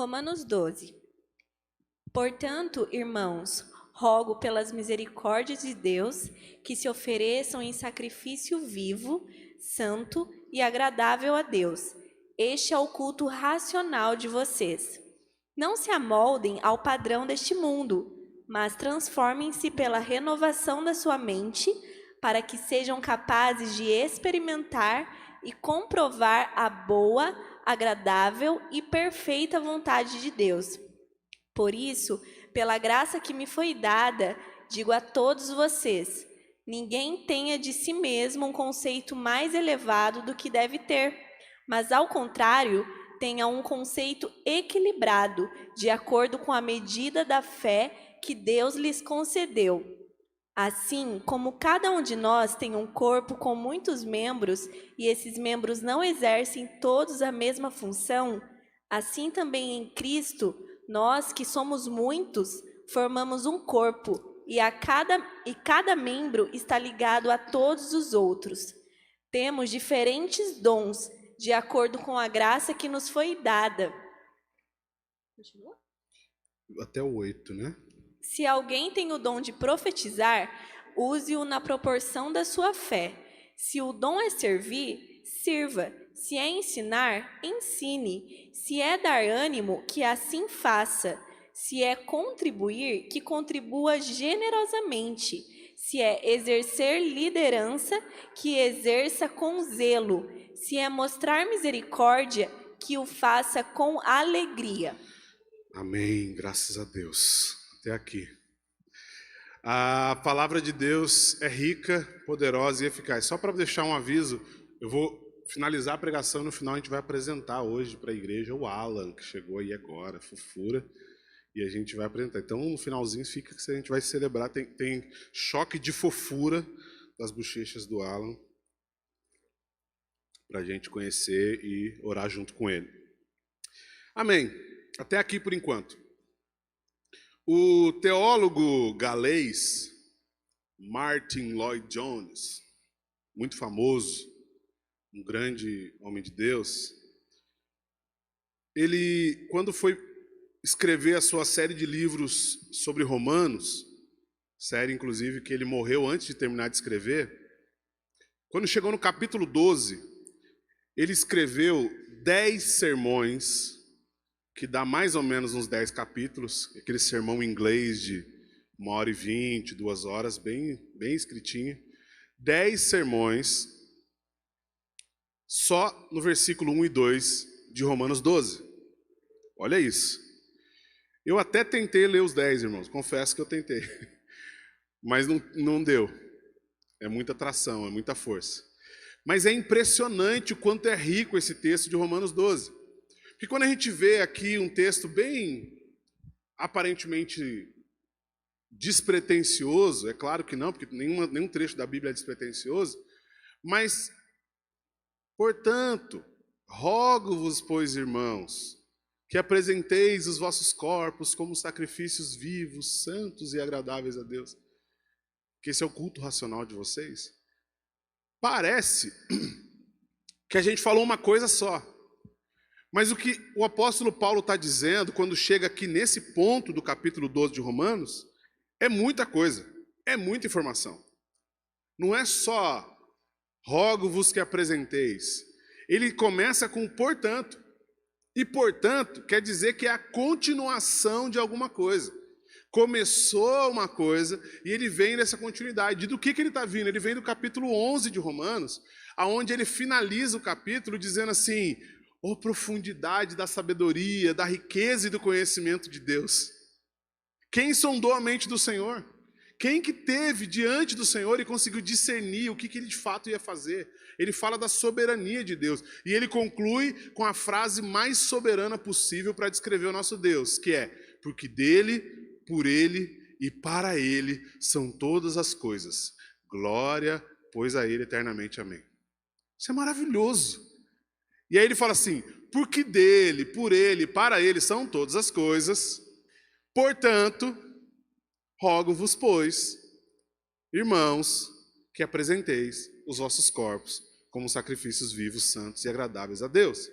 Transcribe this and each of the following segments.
Romanos 12. Portanto, irmãos, rogo pelas misericórdias de Deus que se ofereçam em sacrifício vivo, santo e agradável a Deus. Este é o culto racional de vocês. Não se amoldem ao padrão deste mundo, mas transformem-se pela renovação da sua mente, para que sejam capazes de experimentar e comprovar a boa, agradável e perfeita vontade de Deus. Por isso, pela graça que me foi dada, digo a todos vocês: ninguém tenha de si mesmo um conceito mais elevado do que deve ter, mas, ao contrário, tenha um conceito equilibrado, de acordo com a medida da fé que Deus lhes concedeu. Assim como cada um de nós tem um corpo com muitos membros e esses membros não exercem todos a mesma função, assim também em Cristo, nós que somos muitos, formamos um corpo e cada membro está ligado a todos os outros. Temos diferentes dons, de acordo com a graça que nos foi dada. Continua? Até o 8, né? Se alguém tem o dom de profetizar, use-o na proporção da sua fé. Se o dom é servir, sirva. Se é ensinar, ensine. Se é dar ânimo, que assim faça. Se é contribuir, que contribua generosamente. Se é exercer liderança, que exerça com zelo. Se é mostrar misericórdia, que o faça com alegria. Amém, graças a Deus. Até aqui. A palavra de Deus é rica, poderosa e eficaz. Só para deixar um aviso, eu vou finalizar a pregação, no final a gente vai apresentar hoje para a igreja o Alan, que chegou aí agora, fofura, e a gente vai apresentar. Então, no finalzinho fica que a gente vai celebrar, tem choque de fofura das bochechas do Alan, para a gente conhecer e orar junto com ele. Amém. Até aqui por enquanto. O teólogo galês Martin Lloyd Jones, muito famoso, um grande homem de Deus, ele, quando foi escrever a sua série de livros sobre Romanos, série inclusive que ele morreu antes de terminar de escrever, quando chegou no capítulo 12, ele escreveu 10 sermões, que dá mais ou menos uns 10 capítulos, aquele sermão em inglês de 1h20, 2 horas, bem escritinho. 10 sermões, só no versículo 1 e 2 de Romanos 12. Olha isso. Eu até tentei ler os 10, irmãos, confesso que eu tentei. Mas não deu. É muita atração, é muita força. Mas é impressionante o quanto é rico esse texto de Romanos 12. Porque quando a gente vê aqui um texto bem aparentemente despretensioso, é claro que não, porque nenhum trecho da Bíblia é despretensioso, mas, portanto, rogo-vos, pois, irmãos, que apresenteis os vossos corpos como sacrifícios vivos, santos e agradáveis a Deus, que esse é o culto racional de vocês. Parece que a gente falou uma coisa só. Mas o que o apóstolo Paulo está dizendo, quando chega aqui nesse ponto do capítulo 12 de Romanos, é muita coisa, é muita informação. Não é só rogo-vos que apresenteis. Ele começa com portanto. E portanto quer dizer que é a continuação de alguma coisa. Começou uma coisa e ele vem nessa continuidade. Do que ele está vindo? Ele vem do capítulo 11 de Romanos, aonde ele finaliza o capítulo dizendo assim: ó profundidade da sabedoria, da riqueza e do conhecimento de Deus. Quem sondou a mente do Senhor? Quem que teve diante do Senhor e conseguiu discernir o que ele de fato ia fazer? Ele fala da soberania de Deus. E ele conclui com a frase mais soberana possível para descrever o nosso Deus, que é: porque dele, por ele e para ele são todas as coisas. Glória, pois a ele eternamente. Amém. Isso é maravilhoso. E aí ele fala assim: porque dele, por ele, para ele são todas as coisas, portanto, rogo-vos, pois, irmãos, que apresenteis os vossos corpos como sacrifícios vivos, santos e agradáveis a Deus.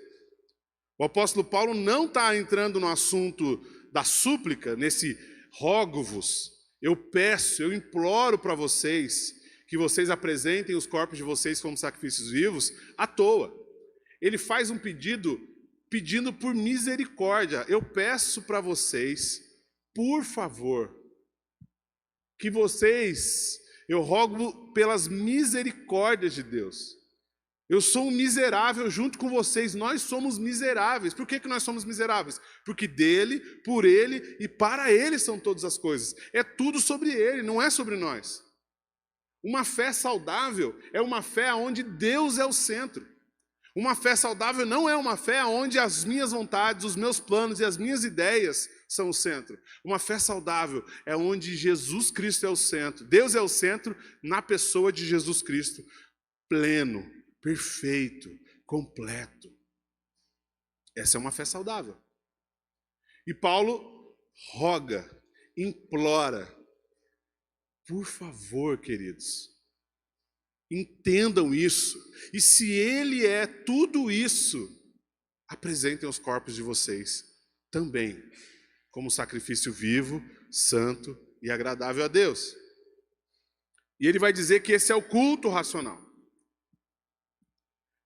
O apóstolo Paulo não está entrando no assunto da súplica, nesse rogo-vos. Eu peço, eu imploro para vocês que vocês apresentem os corpos de vocês como sacrifícios vivos à toa. Ele faz um pedido pedindo por misericórdia. Eu peço para vocês, por favor, que vocês, eu rogo pelas misericórdias de Deus. Eu sou um miserável junto com vocês, nós somos miseráveis. Por que nós somos miseráveis? Porque dele, por ele e para ele são todas as coisas. É tudo sobre ele, não é sobre nós. Uma fé saudável é uma fé onde Deus é o centro. Uma fé saudável não é uma fé onde as minhas vontades, os meus planos e as minhas ideias são o centro. Uma fé saudável é onde Jesus Cristo é o centro. Deus é o centro na pessoa de Jesus Cristo, pleno, perfeito, completo. Essa é uma fé saudável. E Paulo roga, implora, por favor, queridos, entendam isso. E se ele é tudo isso, apresentem os corpos de vocês também como sacrifício vivo, santo e agradável a Deus. E ele vai dizer que esse é o culto racional.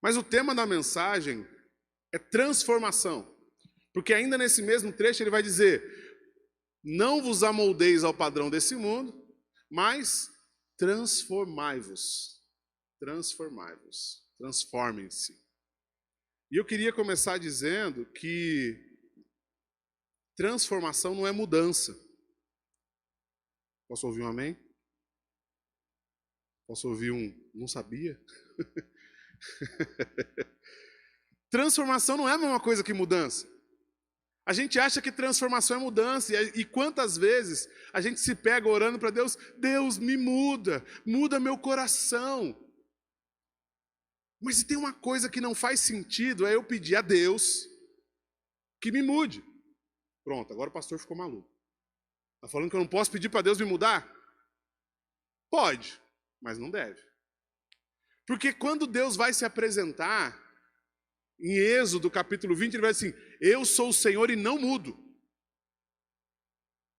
Mas o tema da mensagem é transformação. Porque ainda nesse mesmo trecho ele vai dizer: não vos amoldeis ao padrão desse mundo, mas transformai-vos. Transformai-vos. Transformem-se. E eu queria começar dizendo que transformação não é mudança. Posso ouvir um amém? Posso ouvir um não sabia? Transformação não é a mesma coisa que mudança. A gente acha que transformação é mudança, e quantas vezes a gente se pega orando para Deus: Deus, me muda, muda meu coração. Mas se tem uma coisa que não faz sentido, é eu pedir a Deus que me mude. Pronto, agora o pastor ficou maluco. Está falando que eu não posso pedir para Deus me mudar? Pode, mas não deve. Porque quando Deus vai se apresentar, em Êxodo capítulo 20, ele vai dizer assim: eu sou o Senhor e não mudo.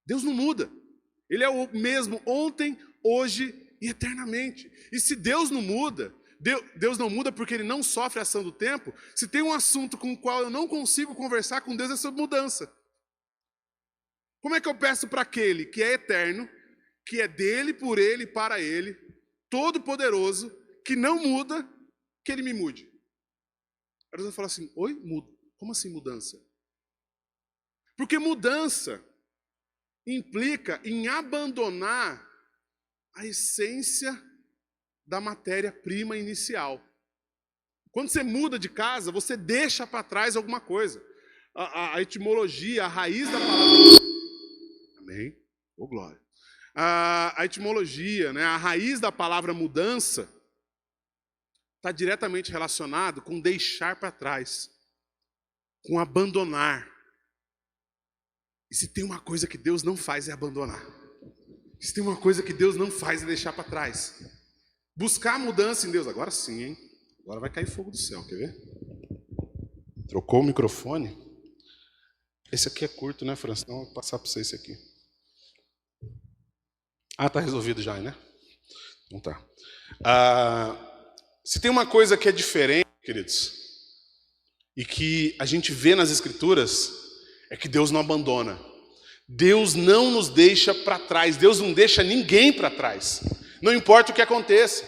Deus não muda. Ele é o mesmo ontem, hoje e eternamente. E se Deus não muda, Deus não muda porque ele não sofre a ação do tempo. Se tem um assunto com o qual eu não consigo conversar com Deus, é sobre mudança. Como é que eu peço para aquele que é eterno, que é dele, por ele e para ele, todo poderoso, que não muda, que ele me mude? Aí Deus vai falar assim: oi, muda. Como assim mudança? Porque mudança implica em abandonar a essência da matéria-prima inicial. Quando você muda de casa, você deixa para trás alguma coisa. A etimologia, a raiz da palavra... Amém? Ô, glória. A etimologia, né, a raiz da palavra mudança está diretamente relacionado com deixar para trás, com abandonar. E se tem uma coisa que Deus não faz é abandonar. Se tem uma coisa que Deus não faz é deixar para trás. Buscar mudança em Deus. Agora sim, hein? Agora vai cair fogo do céu, quer ver? Trocou o microfone? Esse aqui é curto, né, França? Então eu vou passar para você esse aqui. Ah, tá resolvido já, né? Então tá. Se tem uma coisa que é diferente, queridos, e que a gente vê nas Escrituras, é que Deus não abandona. Deus não nos deixa para trás. Deus não deixa ninguém para trás. Não importa o que aconteça.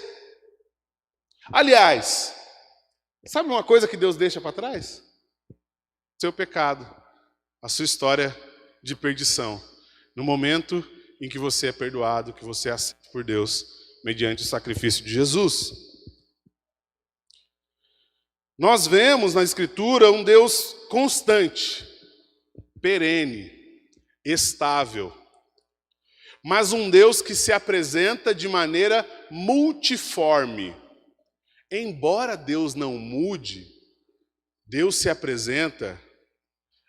Aliás, sabe uma coisa que Deus deixa para trás? Seu pecado, a sua história de perdição. No momento em que você é perdoado, que você é aceito por Deus, mediante o sacrifício de Jesus. Nós vemos na Escritura um Deus constante, perene, estável, mas um Deus que se apresenta de maneira multiforme. Embora Deus não mude, Deus se apresenta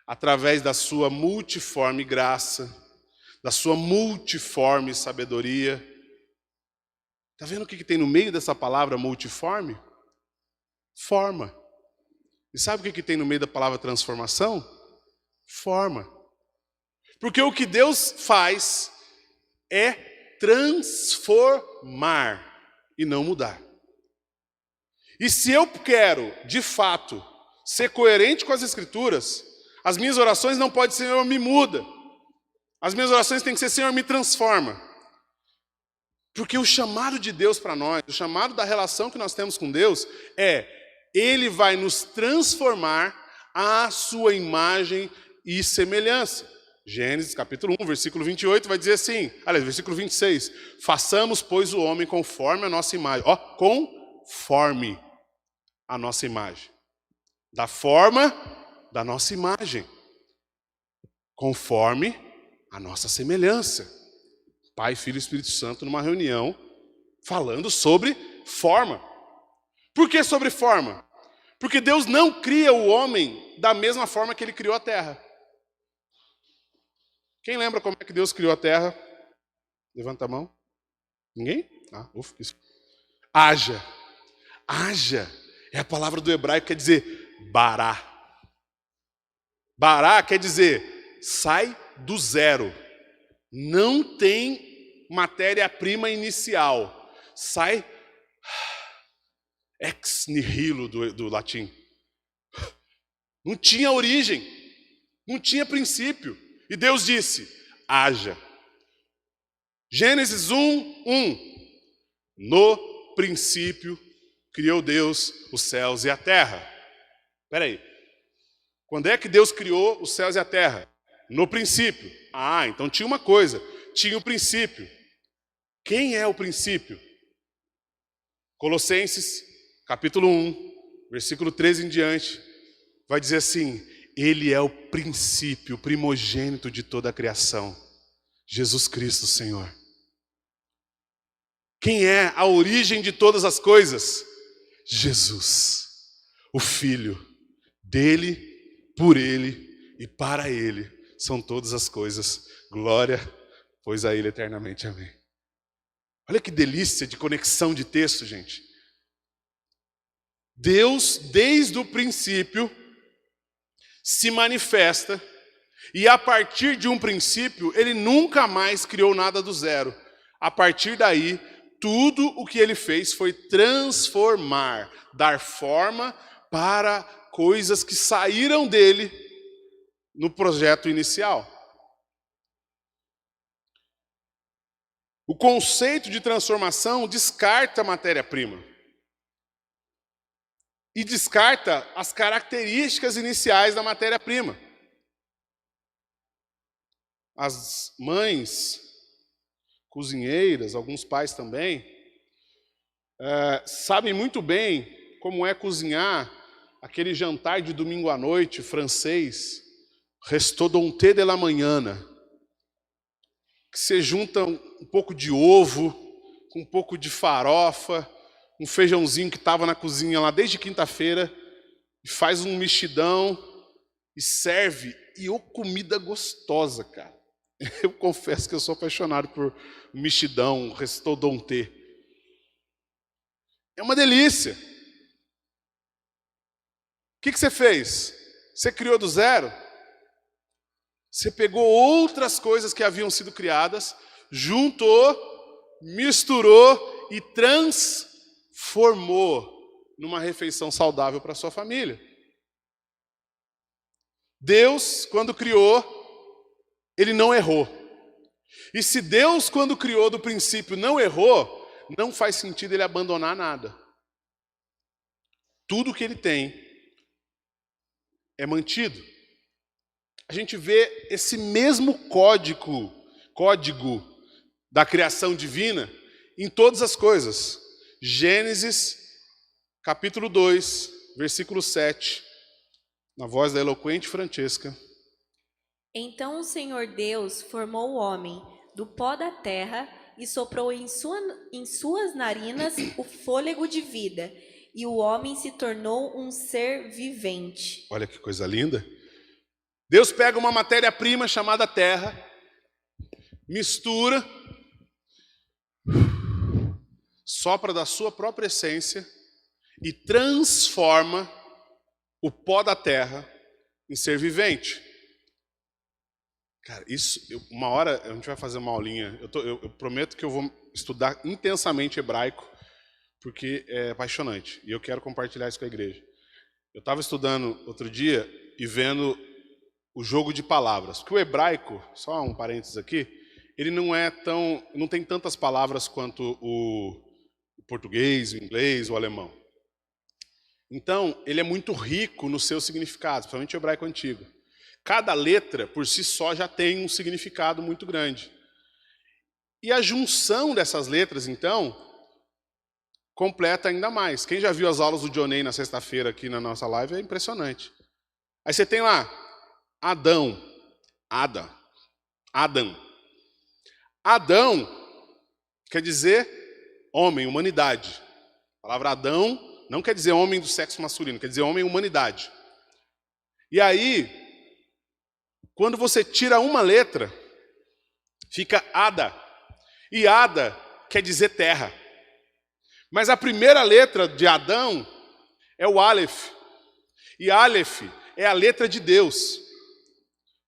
através da sua multiforme graça, da sua multiforme sabedoria. Está vendo o que tem no meio dessa palavra multiforme? Forma. E sabe o que tem no meio da palavra transformação? Forma. Porque o que Deus faz é transformar e não mudar. E se eu quero, de fato, ser coerente com as Escrituras, as minhas orações não podem ser Senhor, me muda. As minhas orações têm que ser Senhor, me transforma. Porque o chamado de Deus para nós, o chamado da relação que nós temos com Deus é, Ele vai nos transformar à sua imagem e semelhança. Gênesis capítulo 1, versículo 28 vai dizer assim, aliás, versículo 26, façamos, pois, o homem conforme a nossa imagem. Ó, conforme a nossa imagem. Da forma da nossa imagem. Conforme a nossa semelhança. Pai, Filho e Espírito Santo numa reunião falando sobre forma. Por que sobre forma? Porque Deus não cria o homem da mesma forma que Ele criou a terra. Quem lembra como é que Deus criou a terra? Levanta a mão. Ninguém? Isso. Haja. Haja é a palavra do hebraico que quer dizer bará. Bará quer dizer sai do zero. Não tem matéria-prima inicial. Sai ex nihilo do latim. Não tinha origem. Não tinha princípio. E Deus disse, haja. Gênesis 1:1. No princípio criou Deus os céus e a terra. Espera aí. Quando é que Deus criou os céus e a terra? No princípio. Então tinha uma coisa. Tinha o princípio. Quem é o princípio? Colossenses, capítulo 1, versículo 13 em diante, vai dizer assim, Ele é o princípio, o primogênito de toda a criação. Jesus Cristo, Senhor. Quem é a origem de todas as coisas? Jesus, o Filho. Dele, por Ele e para Ele são todas as coisas. Glória, pois a Ele eternamente. Amém. Olha que delícia de conexão de texto, gente. Deus, desde o princípio, se manifesta e a partir de um princípio, Ele nunca mais criou nada do zero. A partir daí, tudo o que Ele fez foi transformar, dar forma para coisas que saíram dele no projeto inicial. O conceito de transformação descarta a matéria-prima e descarta as características iniciais da matéria-prima. As mães, cozinheiras, alguns pais também, sabem muito bem como é cozinhar aquele jantar de domingo à noite francês, restaudonté de la manhã, que você junta um pouco de ovo, com um pouco de farofa, um feijãozinho que estava na cozinha lá desde quinta-feira, e faz um mexidão e serve. E comida gostosa, cara. Eu confesso que eu sou apaixonado por mexidão, restaudonté. É uma delícia. O que você fez? Você criou do zero? Você pegou outras coisas que haviam sido criadas, juntou, misturou e transformou numa refeição saudável para a sua família. Deus, quando criou, Ele não errou. E se Deus, quando criou do princípio, não errou, não faz sentido Ele abandonar nada. Tudo que Ele tem é mantido. A gente vê esse mesmo código da criação divina em todas as coisas. Gênesis, capítulo 2, versículo 7, na voz da eloquente Francesca. Então o Senhor Deus formou o homem do pó da terra e soprou em suas narinas o fôlego de vida, e o homem se tornou um ser vivente. Olha que coisa linda. Deus pega uma matéria-prima chamada terra, mistura, sopra da sua própria essência e transforma o pó da terra em ser vivente. Cara, uma hora a gente vai fazer uma aulinha. Eu prometo que eu vou estudar intensamente hebraico, porque é apaixonante. E eu quero compartilhar isso com a igreja. Eu estava estudando outro dia e vendo o jogo de palavras. Porque o hebraico, só um parênteses aqui, ele não tem tantas palavras quanto o português, o inglês, o alemão. Então, ele é muito rico no seu significado, principalmente o hebraico antigo. Cada letra, por si só, já tem um significado muito grande. E a junção dessas letras, então, completa ainda mais. Quem já viu as aulas do Dionei na sexta-feira aqui na nossa live é impressionante. Aí você tem lá, Adão. Adão. Adão quer dizer homem, humanidade. A palavra Adão não quer dizer homem do sexo masculino, quer dizer homem, humanidade. E aí, quando você tira uma letra, fica Ada. E Ada quer dizer terra. Mas a primeira letra de Adão é o Aleph. E Aleph é a letra de Deus.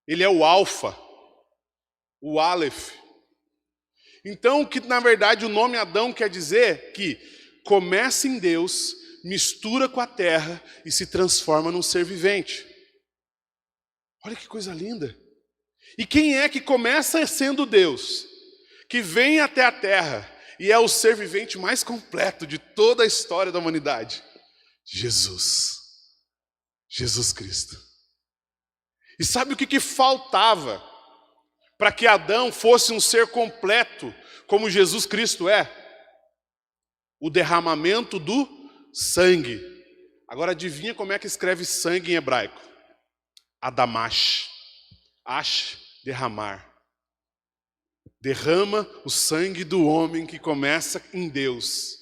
Ele é o Alfa, o Aleph. Então, que na verdade o nome Adão quer dizer que começa em Deus, mistura com a terra e se transforma num ser vivente. Olha que coisa linda. E quem é que começa sendo Deus, que vem até a terra e é o ser vivente mais completo de toda a história da humanidade? Jesus. Jesus Cristo. E sabe o que faltava para que Adão fosse um ser completo, como Jesus Cristo é? O derramamento do sangue. Agora adivinha como é que escreve sangue em hebraico? Adamash. Ash, derramar. Derrama o sangue do homem que começa em Deus.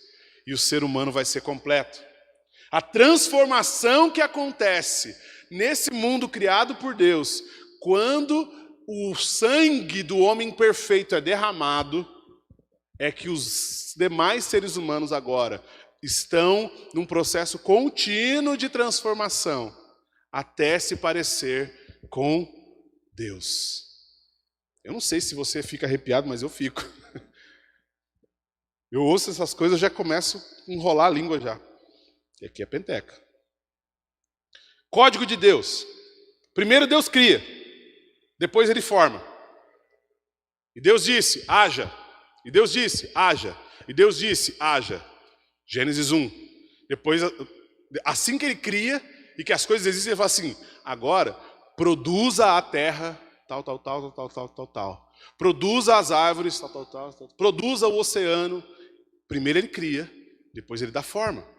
E o ser humano vai ser completo. A transformação que acontece nesse mundo criado por Deus, quando o sangue do homem perfeito é derramado, é que os demais seres humanos agora estão num processo contínuo de transformação, até se parecer com Deus. Eu não sei se você fica arrepiado, mas eu fico. Eu ouço essas coisas, já começo a enrolar a língua já. E aqui é penteca. Código de Deus. Primeiro Deus cria, depois ele forma. E Deus disse, haja. E Deus disse, haja. E Deus disse, haja. Gênesis 1. Depois, assim que ele cria e que as coisas existem, ele fala assim, agora produza a terra, tal. Produza as árvores, tal. Produza o oceano. Primeiro ele cria, depois ele dá forma.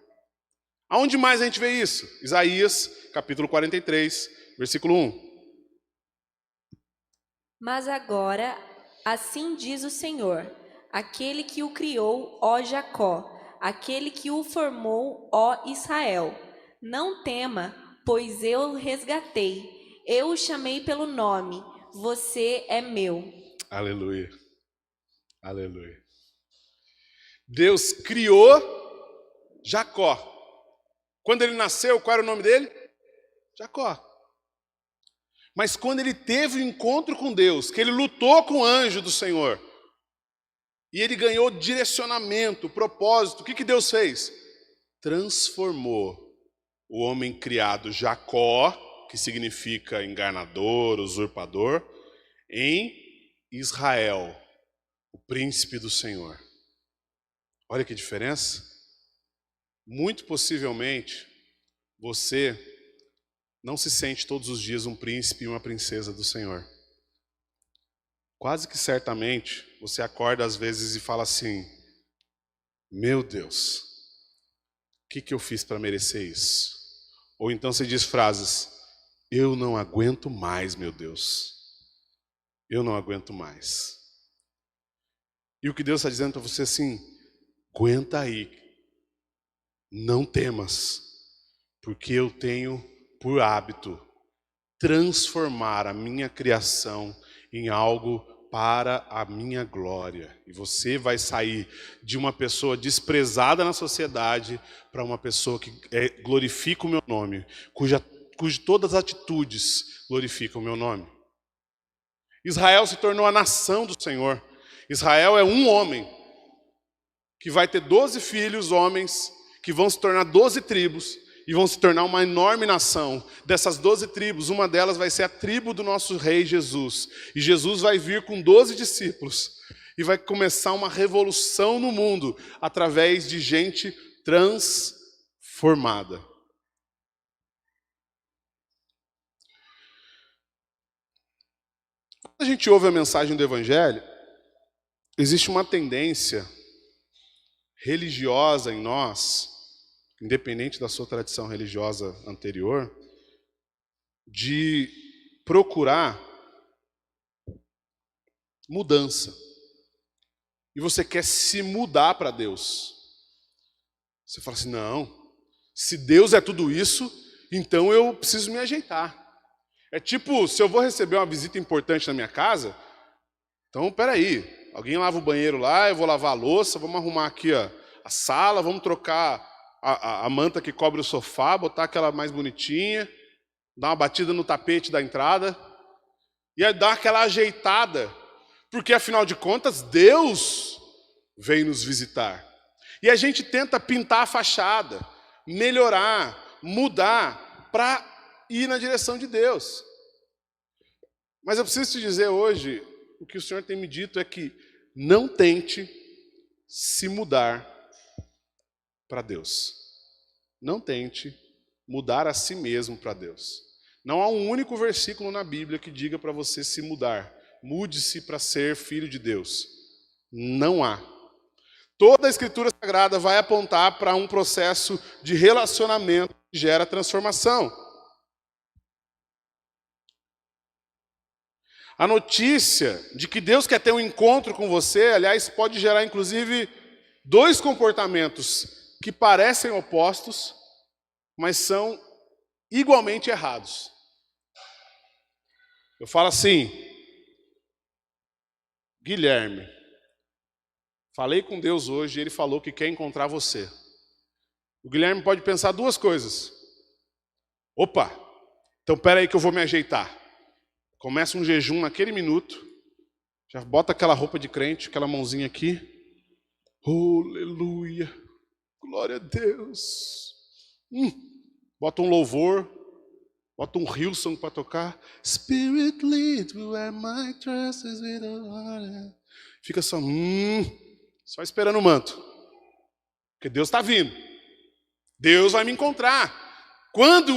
Aonde mais a gente vê isso? Isaías, capítulo 43, versículo 1. Mas agora, assim diz o Senhor, aquele que o criou, ó Jacó, aquele que o formou, ó Israel. Não tema, pois eu o resgatei. Eu o chamei pelo nome. Você é meu. Aleluia. Aleluia. Deus criou Jacó. Quando ele nasceu, qual era o nome dele? Jacó. Mas quando ele teve o encontro com Deus, que ele lutou com o anjo do Senhor, e ele ganhou direcionamento, propósito, o que Deus fez? Transformou o homem criado Jacó, que significa enganador, usurpador, em Israel, o príncipe do Senhor. Olha que diferença. Muito possivelmente, você não se sente todos os dias um príncipe e uma princesa do Senhor. Quase que certamente, você acorda às vezes e fala assim, meu Deus, o que eu fiz para merecer isso? Ou então você diz frases, eu não aguento mais, meu Deus. Eu não aguento mais. E o que Deus está dizendo para você assim, aguenta aí. Não temas, porque eu tenho por hábito transformar a minha criação em algo para a minha glória. E você vai sair de uma pessoa desprezada na sociedade para uma pessoa que glorifica o meu nome, cujas todas as atitudes glorificam o meu nome. Israel se tornou a nação do Senhor. Israel é um homem que vai ter 12 filhos, homens, que vão se tornar 12 tribos e vão se tornar uma enorme nação. Dessas 12 tribos, uma delas vai ser a tribo do nosso rei Jesus. E Jesus vai vir com 12 discípulos e vai começar uma revolução no mundo através de gente transformada. Quando a gente ouve a mensagem do Evangelho, existe uma tendência religiosa em nós, independente da sua tradição religiosa anterior, de procurar mudança. E você quer se mudar para Deus. Você fala assim, não, se Deus é tudo isso, então eu preciso me ajeitar. É tipo, se eu vou receber uma visita importante na minha casa, então peraí, alguém lava o banheiro lá, eu vou lavar a louça, vamos arrumar aqui a sala, vamos trocar a manta que cobre o sofá, botar aquela mais bonitinha, dar uma batida no tapete da entrada, e aí dar aquela ajeitada, porque afinal de contas, Deus veio nos visitar. E a gente tenta pintar a fachada, melhorar, mudar, para ir na direção de Deus. Mas eu preciso te dizer hoje, o que o Senhor tem me dito é que não tente se mudar para Deus. Não tente mudar a si mesmo para Deus. Não há um único versículo na Bíblia que diga para você se mudar. Mude-se para ser filho de Deus. Não há. Toda a Escritura Sagrada vai apontar para um processo de relacionamento que gera transformação. A notícia de que Deus quer ter um encontro com você, aliás, pode gerar inclusive dois comportamentos que parecem opostos, mas são igualmente errados. Eu falo assim, Guilherme, falei com Deus hoje e Ele falou que quer encontrar você. O Guilherme pode pensar duas coisas. Opa, então espera aí que eu vou me ajeitar. Começa um jejum naquele minuto, já bota aquela roupa de crente, aquela mãozinha aqui. Aleluia, glória a Deus. Bota um louvor, bota um Hillsong para tocar. Spirit lead me where my trust is with the Lord. Fica só esperando o manto. Porque Deus está vindo. Deus vai me encontrar. Quando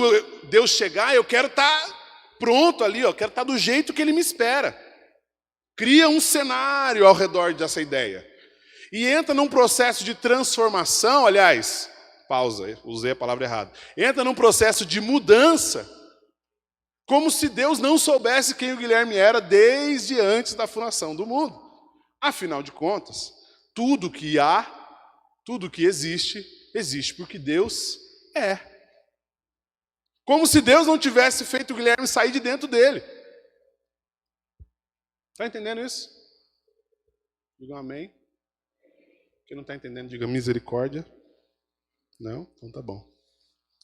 Deus chegar, eu quero estar pronto ali, quero estar do jeito que Ele me espera. Cria um cenário ao redor dessa ideia. E entra num processo de transformação, aliás, pausa, usei a palavra errada. Entra num processo de mudança, como se Deus não soubesse quem o Guilherme era desde antes da fundação do mundo. Afinal de contas, tudo que há, tudo que existe, existe porque Deus é. Como se Deus não tivesse feito o Guilherme sair de dentro dele. Está entendendo isso? Diga um amém. Quem não está entendendo, diga misericórdia. Não? Então tá bom.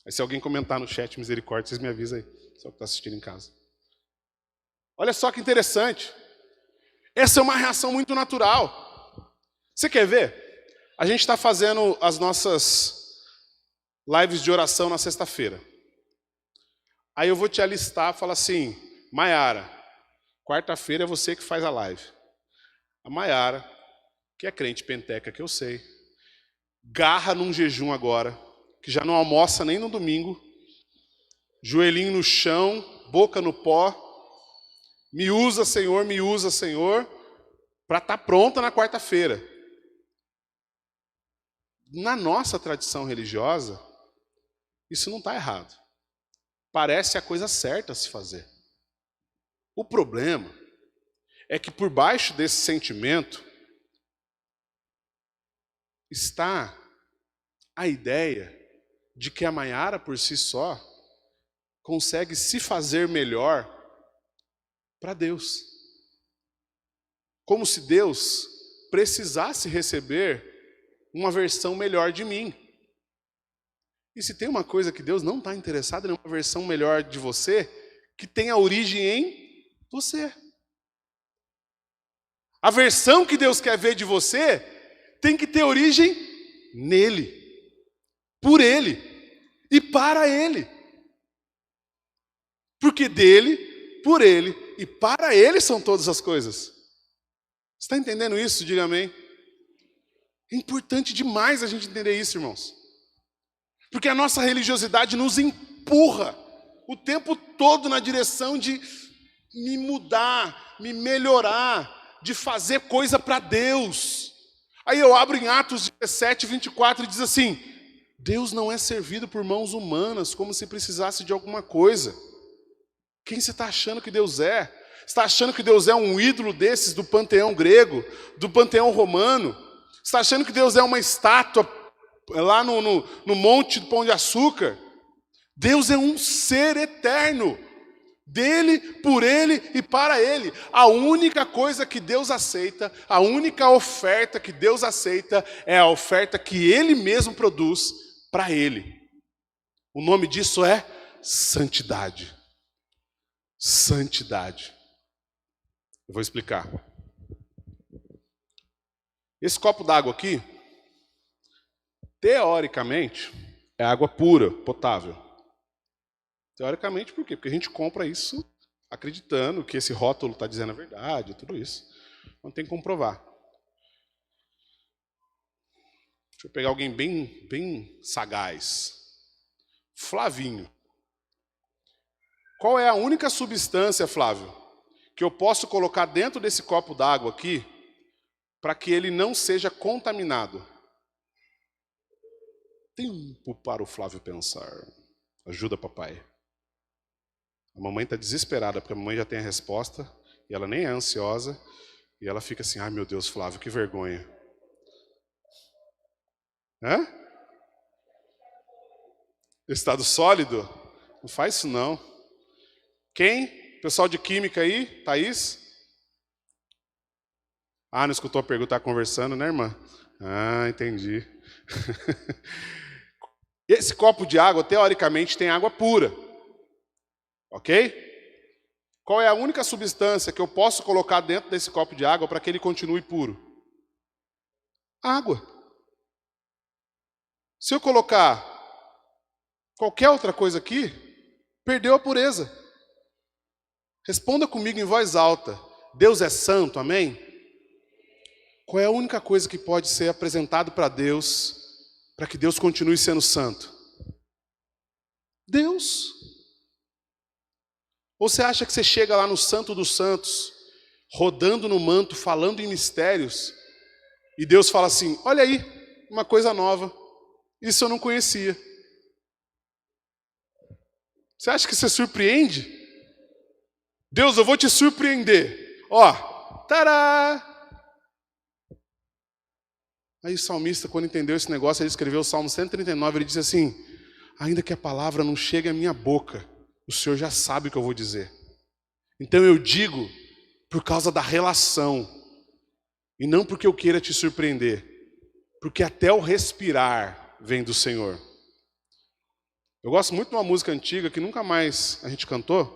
Aí se alguém comentar no chat misericórdia, vocês me avisam aí. Só que está assistindo em casa. Olha só que interessante. Essa é uma reação muito natural. Você quer ver? A gente está fazendo as nossas lives de oração na sexta-feira. Aí eu vou te alistar e falar assim, Maiara, quarta-feira é você que faz a live. A Maiara, que é crente penteca, que eu sei, garra num jejum agora, que já não almoça nem no domingo, joelhinho no chão, boca no pó, me usa, Senhor, para estar pronta na quarta-feira. Na nossa tradição religiosa, isso não está errado. Parece a coisa certa a se fazer. O problema é que por baixo desse sentimento está a ideia de que a Maiara por si só consegue se fazer melhor para Deus. Como se Deus precisasse receber uma versão melhor de mim. E se tem uma coisa que Deus não está interessado em uma versão melhor de você, que tenha origem em você. A versão que Deus quer ver de você tem que ter origem nele, por ele e para ele. Porque dele, por ele e para ele são todas as coisas. Você está entendendo isso? Diga amém. É importante demais a gente entender isso, irmãos. Porque a nossa religiosidade nos empurra o tempo todo na direção de me mudar, me melhorar, de fazer coisa para Deus. Aí eu abro em Atos 17, 24 e diz assim: Deus não é servido por mãos humanas como se precisasse de alguma coisa. Quem você está achando que Deus é? Você está achando que Deus é um ídolo desses do panteão grego, do panteão romano? Você está achando que Deus é uma estátua lá no Monte do Pão de Açúcar? Deus é um ser eterno. Dele, por ele e para ele. A única coisa que Deus aceita, a única oferta que Deus aceita é a oferta que ele mesmo produz para ele. O nome disso é santidade. Santidade. Eu vou explicar. Esse copo d'água aqui, teoricamente, é água pura, potável. Teoricamente, por quê? Porque a gente compra isso acreditando que esse rótulo está dizendo a verdade, tudo isso. Não tem que comprovar. Deixa eu pegar alguém bem sagaz. Flavinho. Qual é a única substância, Flávio, que eu posso colocar dentro desse copo d'água aqui para que ele não seja contaminado? Tempo para o Flávio pensar. Ajuda, papai. A mamãe está desesperada, porque a mamãe já tem a resposta, e ela nem é ansiosa, e ela fica assim: ai meu Deus, Flávio, que vergonha. Hã? Estado sólido? Não faz isso não. Quem? Pessoal de química aí? Thaís? Ah, não escutou a pergunta, está conversando, né, irmã? Ah, entendi. Esse copo de água, teoricamente, tem água pura. Ok? Qual é a única substância que eu posso colocar dentro desse copo de água para que ele continue puro? Água. Se eu colocar qualquer outra coisa aqui, perdeu a pureza. Responda comigo em voz alta. Deus é santo, amém? Qual é a única coisa que pode ser apresentado para Deus, para que Deus continue sendo santo? Deus. Ou você acha que você chega lá no Santo dos Santos, rodando no manto, falando em mistérios, e Deus fala assim: olha aí, uma coisa nova, isso eu não conhecia. Você acha que você surpreende? Deus, eu vou te surpreender. Ó, tará! Aí o salmista, quando entendeu esse negócio, ele escreveu o Salmo 139, ele disse assim: ainda que a palavra não chegue à minha boca, o Senhor já sabe o que eu vou dizer. Então eu digo por causa da relação, e não porque eu queira te surpreender, porque até o respirar vem do Senhor. Eu gosto muito de uma música antiga que nunca mais a gente cantou,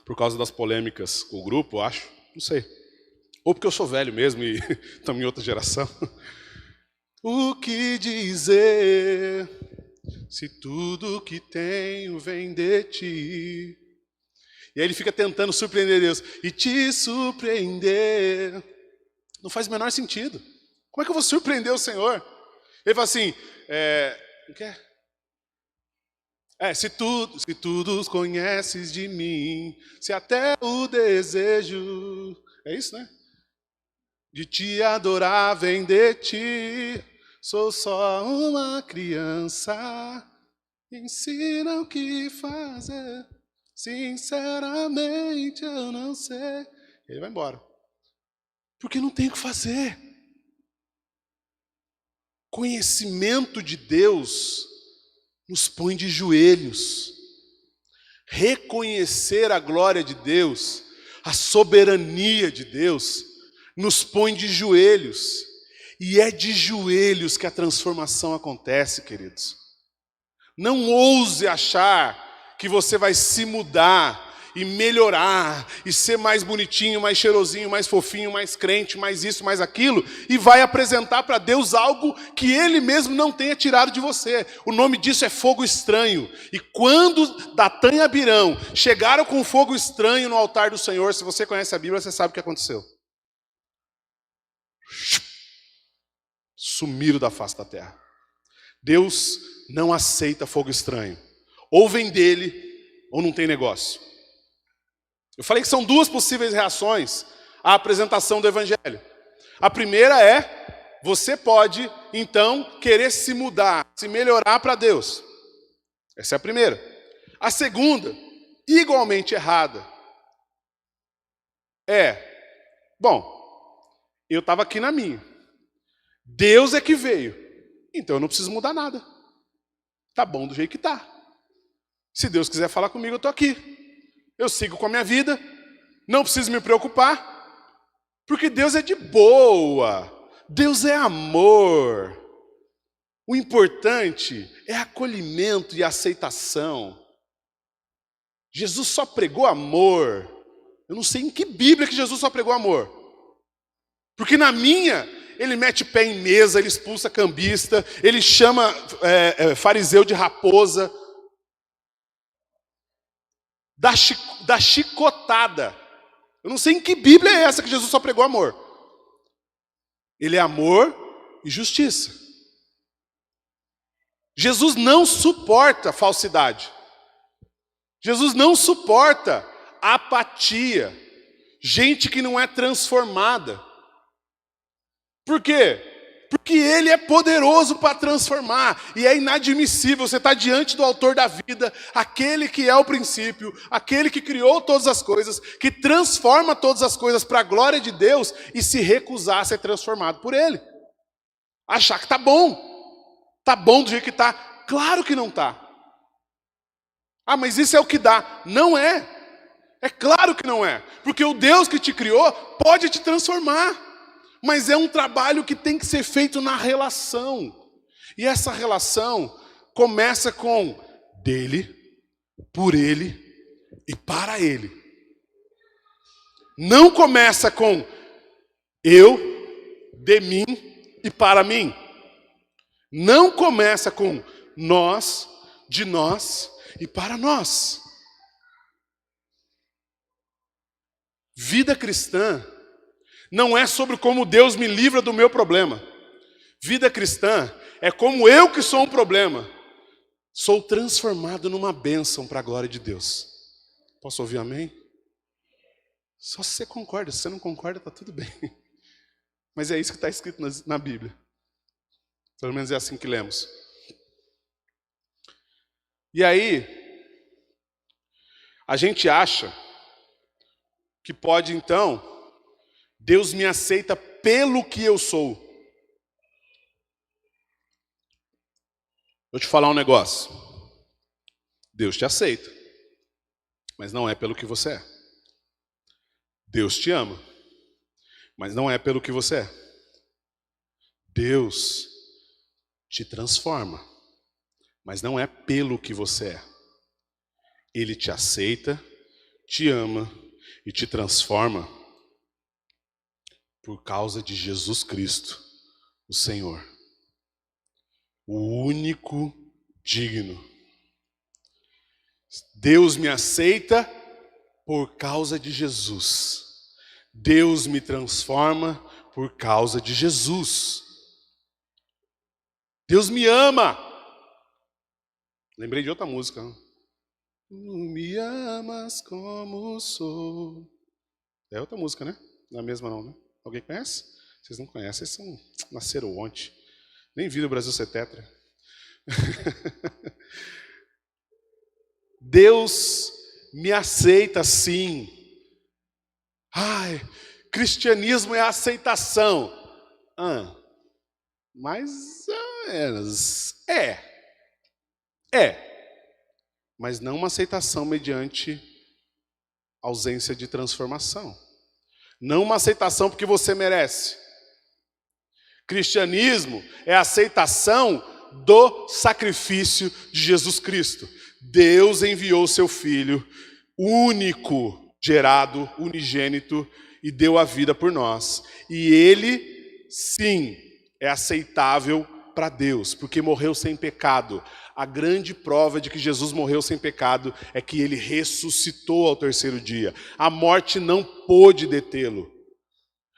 por causa das polêmicas com o grupo, acho, não sei. Ou porque eu sou velho mesmo e estamos em outra geração. O que dizer se tudo que tenho vem de ti? E aí ele fica tentando surpreender Deus. E te surpreender não faz o menor sentido. Como é que eu vou surpreender o Senhor? Ele fala assim, o que é? Se tudo conheces de mim, se até o desejo, é isso, né? De te adorar vem de ti, sou só uma criança, ensina o que fazer, sinceramente eu não sei. Ele vai embora. Porque não tem o que fazer. Conhecimento de Deus nos põe de joelhos. Reconhecer a glória de Deus, A soberania de Deus nos põe de joelhos. E é de joelhos que a transformação acontece, queridos. Não ouse achar que você vai se mudar e melhorar, e ser mais bonitinho, mais cheirosinho, mais fofinho, mais crente, mais isso, mais aquilo, e vai apresentar para Deus algo que Ele mesmo não tenha tirado de você. O nome disso é fogo estranho. E quando Datã e Abirão chegaram com fogo estranho no altar do Senhor, se você conhece a Bíblia, você sabe o que aconteceu. Sumiram da face da terra. Deus não aceita fogo estranho. Ou vem dele, ou não tem negócio. Eu falei que são duas possíveis reações à apresentação do Evangelho. A primeira é, você pode, então, querer se mudar, se melhorar para Deus. Essa é a primeira. A segunda, igualmente errada, bom, eu estava aqui na minha. Deus é que veio. Então eu não preciso mudar nada. Tá bom do jeito que tá. Se Deus quiser falar comigo, eu estou aqui. Eu sigo com a minha vida. Não preciso me preocupar. Porque Deus é de boa. Deus é amor. O importante é acolhimento e aceitação. Jesus só pregou amor. Eu não sei em que Bíblia que Jesus só pregou amor. Porque na minha, ele mete pé em mesa, ele expulsa cambista, ele chama fariseu de raposa, dá chicotada. Eu não sei em que Bíblia é essa que Jesus só pregou amor. Ele é amor e justiça. Jesus não suporta falsidade. Jesus não suporta apatia, gente que não é transformada. Por quê? Porque Ele é poderoso para transformar. E é inadmissível você estar diante do autor da vida, aquele que é o princípio, aquele que criou todas as coisas, que transforma todas as coisas para a glória de Deus, e se recusar a ser transformado por Ele. Achar que tá bom do jeito que tá. Claro que não tá. Ah, mas isso é o que dá. Não é. É claro que não é. Porque o Deus que te criou pode te transformar. Mas é um trabalho que tem que ser feito na relação. E essa relação começa com dele, por ele e para ele. Não começa com eu, de mim e para mim. Não começa com nós, de nós e para nós. Vida cristã não é sobre como Deus me livra do meu problema. Vida cristã é como eu que sou um problema, sou transformado numa bênção para a glória de Deus. Posso ouvir amém? Só se você concorda. Se você não concorda, está tudo bem. Mas é isso que está escrito na Bíblia. Pelo menos é assim que lemos. E aí, a gente acha que pode então, Deus me aceita pelo que eu sou. Vou te falar um negócio. Deus te aceita, mas não é pelo que você é. Deus te ama, mas não é pelo que você é. Deus te transforma, mas não é pelo que você é. Ele te aceita, te ama e te transforma por causa de Jesus Cristo, o Senhor. O único digno. Deus me aceita por causa de Jesus. Deus me transforma por causa de Jesus. Deus me ama. Lembrei de outra música. Me amas como sou. É outra música, né? Não é a mesma não, né? Alguém conhece? Vocês não conhecem, vocês nasceram ontem. Nem viram o Brasil ser tetra. Deus me aceita sim. Ai, cristianismo é aceitação. Mais ou menos. É. Mas não uma aceitação mediante ausência de transformação. Não uma aceitação porque você merece. Cristianismo é a aceitação do sacrifício de Jesus Cristo. Deus enviou seu Filho, único, gerado, unigênito, e deu a vida por nós. E ele, sim, é aceitável para Deus, porque morreu sem pecado. A grande prova de que Jesus morreu sem pecado é que ele ressuscitou ao terceiro dia. A morte não pôde detê-lo.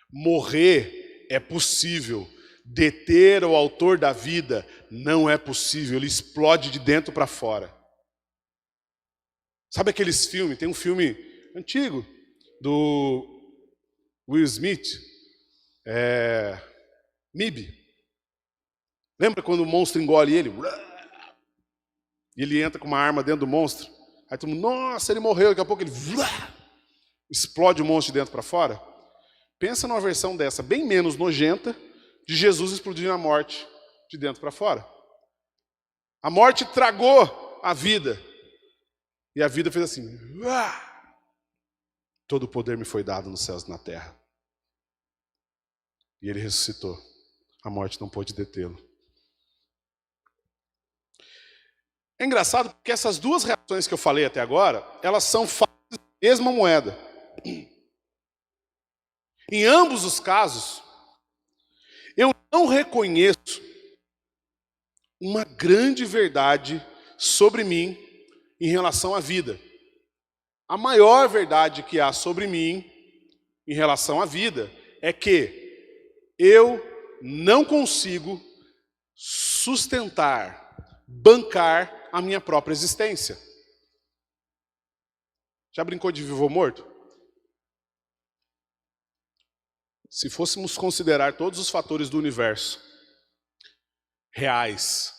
Morrer é possível. Deter o autor da vida não é possível. Ele explode de dentro para fora. Sabe aqueles filmes? Tem um filme antigo do Will Smith, MIB. Lembra quando o monstro engole ele? E ele entra com uma arma dentro do monstro. Aí todo mundo, nossa, ele morreu. Daqui a pouco ele explode o monstro de dentro para fora. Pensa numa versão dessa, bem menos nojenta, de Jesus explodindo a morte de dentro para fora. A morte tragou a vida. E a vida fez assim. Todo o poder me foi dado nos céus e na terra. E ele ressuscitou. A morte não pôde detê-lo. É engraçado porque essas duas reações que eu falei até agora, elas são faces da mesma moeda. Em ambos os casos, eu não reconheço uma grande verdade sobre mim em relação à vida. A maior verdade que há sobre mim em relação à vida é que eu não consigo sustentar, bancar a minha própria existência. Já brincou de vivo ou morto? Se fôssemos considerar todos os fatores do universo reais,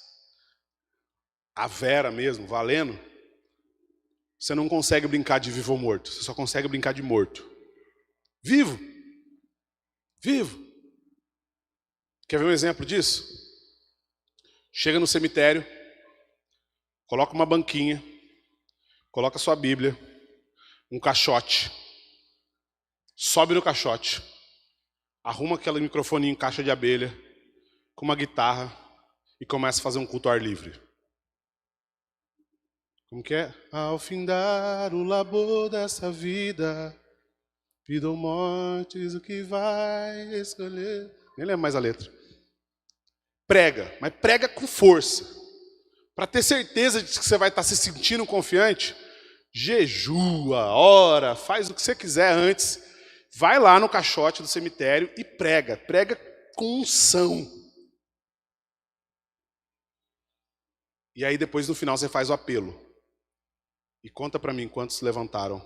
a vera mesmo, valendo, você não consegue brincar de vivo ou morto, você só consegue brincar de morto. Vivo. Vivo. Quer ver um exemplo disso? Chega no cemitério, coloca uma banquinha, coloca sua Bíblia, um caixote, sobe no caixote, arruma aquele microfoninho em caixa de abelha, com uma guitarra e começa a fazer um culto ao ar livre. Como que é? Ao findar o labor dessa vida, vida ou mortes, o que vai escolher? Nem lembro mais a letra. Prega, mas prega com força. Para ter certeza de que você vai estar se sentindo confiante, jejua, ora, faz o que você quiser antes. Vai lá no caixote do cemitério e prega. Prega com unção. E aí depois no final você faz o apelo. E conta para mim quantos se levantaram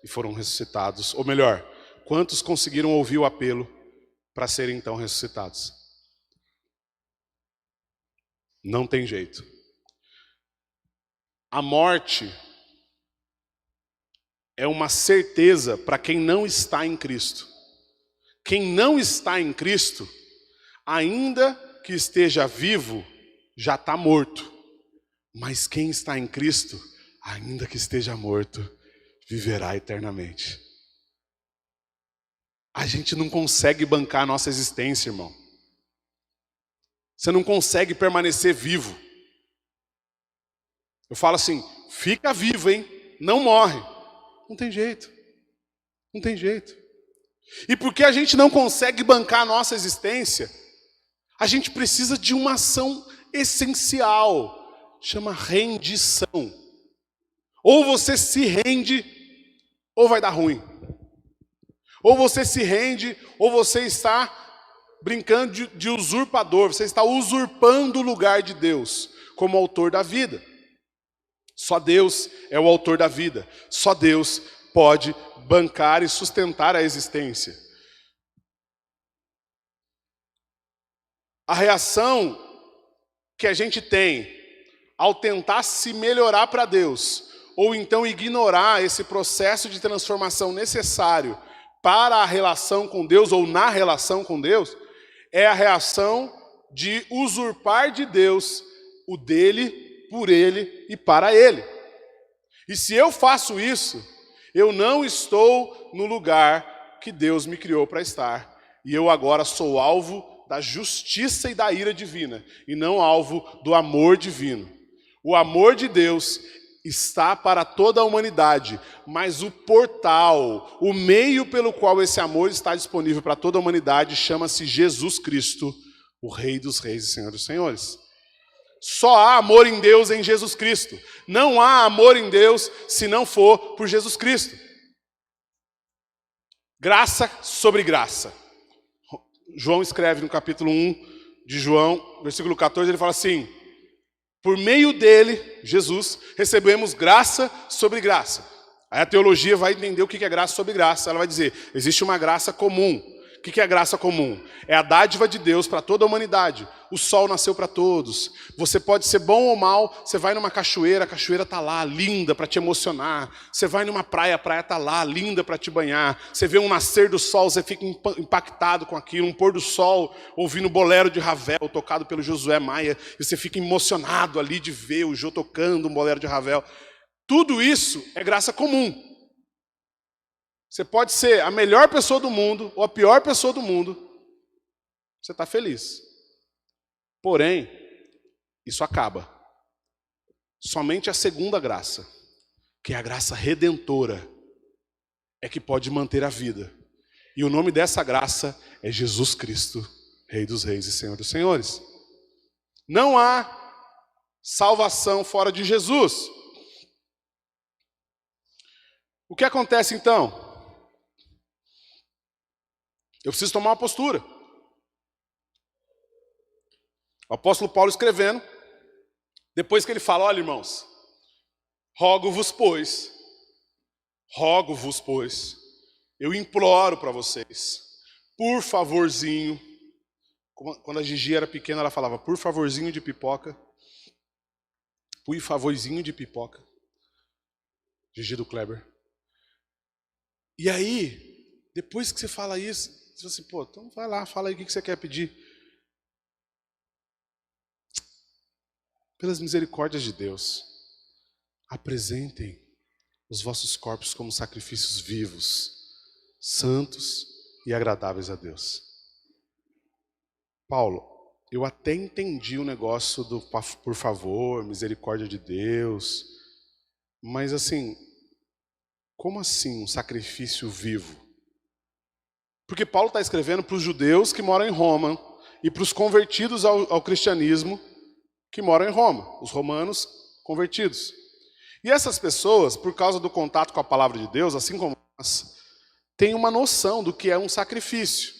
e foram ressuscitados. Ou melhor, quantos conseguiram ouvir o apelo para serem então ressuscitados. Não tem jeito. A morte é uma certeza para quem não está em Cristo. Quem não está em Cristo, ainda que esteja vivo, já está morto. Mas quem está em Cristo, ainda que esteja morto, viverá eternamente. A gente não consegue bancar a nossa existência, irmão. Você não consegue permanecer vivo. Eu falo assim, fica vivo, hein? Não morre. Não tem jeito. Não tem jeito. E porque a gente não consegue bancar a nossa existência, a gente precisa de uma ação essencial. Chama rendição. Ou você se rende, ou vai dar ruim. Ou você se rende, ou você está brincando de usurpador. Você está usurpando o lugar de Deus como autor da vida. Só Deus é o autor da vida. Só Deus pode bancar e sustentar a existência. A reação que a gente tem ao tentar se melhorar para Deus, ou então ignorar esse processo de transformação necessário para a relação com Deus, ou na relação com Deus, é a reação de usurpar de Deus o dele, por ele e para ele. E se eu faço isso, Eu não estou no lugar que Deus me criou para estar. E eu agora sou alvo da justiça e da ira divina, e não alvo do amor divino. O amor de Deus está para toda a humanidade, mas o portal, o meio pelo qual esse amor está disponível para toda a humanidade, chama-se Jesus Cristo, o Rei dos Reis e Senhor dos Senhores. Só há amor em Deus em Jesus Cristo. Não há amor em Deus se não for por Jesus Cristo. Graça sobre graça. João escreve no capítulo 1 de João, versículo 14, ele fala assim: por meio dele, Jesus, recebemos graça sobre graça. Aí a teologia vai entender o que é graça sobre graça. Ela vai dizer, existe uma graça comum. O que é graça comum? É a dádiva de Deus para toda a humanidade. O sol nasceu para todos. Você pode ser bom ou mal, você vai numa cachoeira, a cachoeira está lá, linda para te emocionar. Você vai numa praia, a praia está lá, linda para te banhar. Você vê um nascer do sol, você fica impactado com aquilo. Um pôr do sol, ouvindo o bolero de Ravel, tocado pelo Josué Maia. E você fica emocionado ali de ver o Jô tocando um bolero de Ravel. Tudo isso é graça comum. Você pode ser a melhor pessoa do mundo ou a pior pessoa do mundo. Você está feliz. Porém, isso acaba. Somente a segunda graça, que é a graça redentora, é que pode manter a vida. E o nome dessa graça é Jesus Cristo, Rei dos Reis e Senhor dos Senhores. Não há salvação fora de Jesus. O que acontece então? Eu preciso tomar uma postura. O apóstolo Paulo escrevendo, depois que ele fala, olha irmãos, rogo-vos, pois, eu imploro para vocês, por favorzinho, quando a Gigi era pequena ela falava, por favorzinho de pipoca, Gigi do Kleber. E aí, depois que você fala isso, você fala assim, pô, então vai lá, fala aí o que você quer pedir. Pelas misericórdias de Deus, apresentem os vossos corpos como sacrifícios vivos, santos e agradáveis a Deus. Paulo, eu até entendi o negócio do por favor, misericórdia de Deus, mas assim, como assim um sacrifício vivo? Porque Paulo está escrevendo para os judeus que moram em Roma e para os convertidos ao cristianismo que moram em Roma, os romanos convertidos. E essas pessoas, por causa do contato com a palavra de Deus, assim como nós, têm uma noção do que é um sacrifício.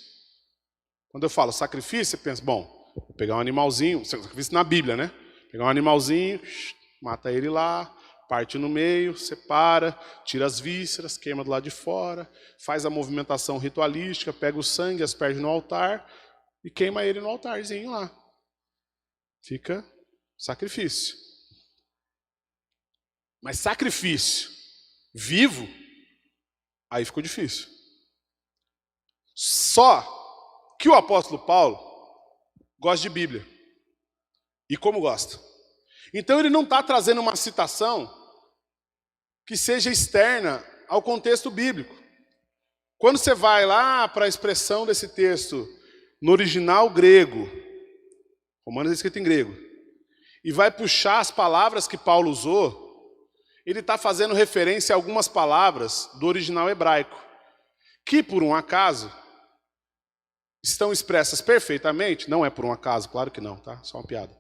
Quando eu falo sacrifício, você pensa, bom, vou pegar um animalzinho, sacrifício na Bíblia, né? Pegar um animalzinho, mata ele lá, parte no meio, separa, tira as vísceras, queima do lado de fora, faz a movimentação ritualística, pega o sangue, asperge no altar e queima ele no altarzinho lá. Fica sacrifício. Mas sacrifício vivo, aí ficou difícil. Só que o apóstolo Paulo gosta de Bíblia. E como gosta. Então ele não está trazendo uma citação que seja externa ao contexto bíblico. Quando você vai lá para a expressão desse texto no original grego, Romanos é escrito em grego, e vai puxar as palavras que Paulo usou, ele está fazendo referência a algumas palavras do original hebraico, que por um acaso estão expressas perfeitamente, não é por um acaso, claro que não, tá? Só uma piada.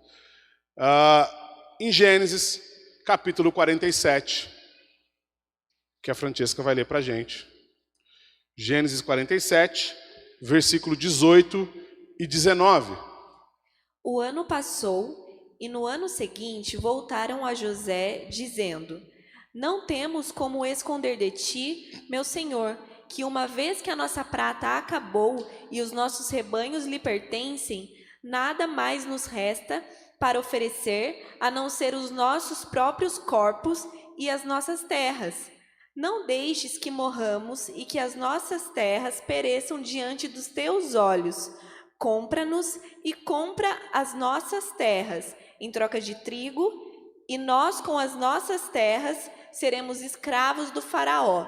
Em Gênesis, capítulo 47, que a Francesca vai ler para a gente. Gênesis 47, versículo 18 e 19. O ano passou, e no ano seguinte voltaram a José, dizendo: Não temos como esconder de ti, meu senhor, que uma vez que a nossa prata acabou e os nossos rebanhos lhe pertencem, nada mais nos resta para oferecer, a não ser os nossos próprios corpos e as nossas terras. Não deixes que morramos e que as nossas terras pereçam diante dos teus olhos. Compra-nos e compra as nossas terras em troca de trigo, e nós com as nossas terras seremos escravos do faraó.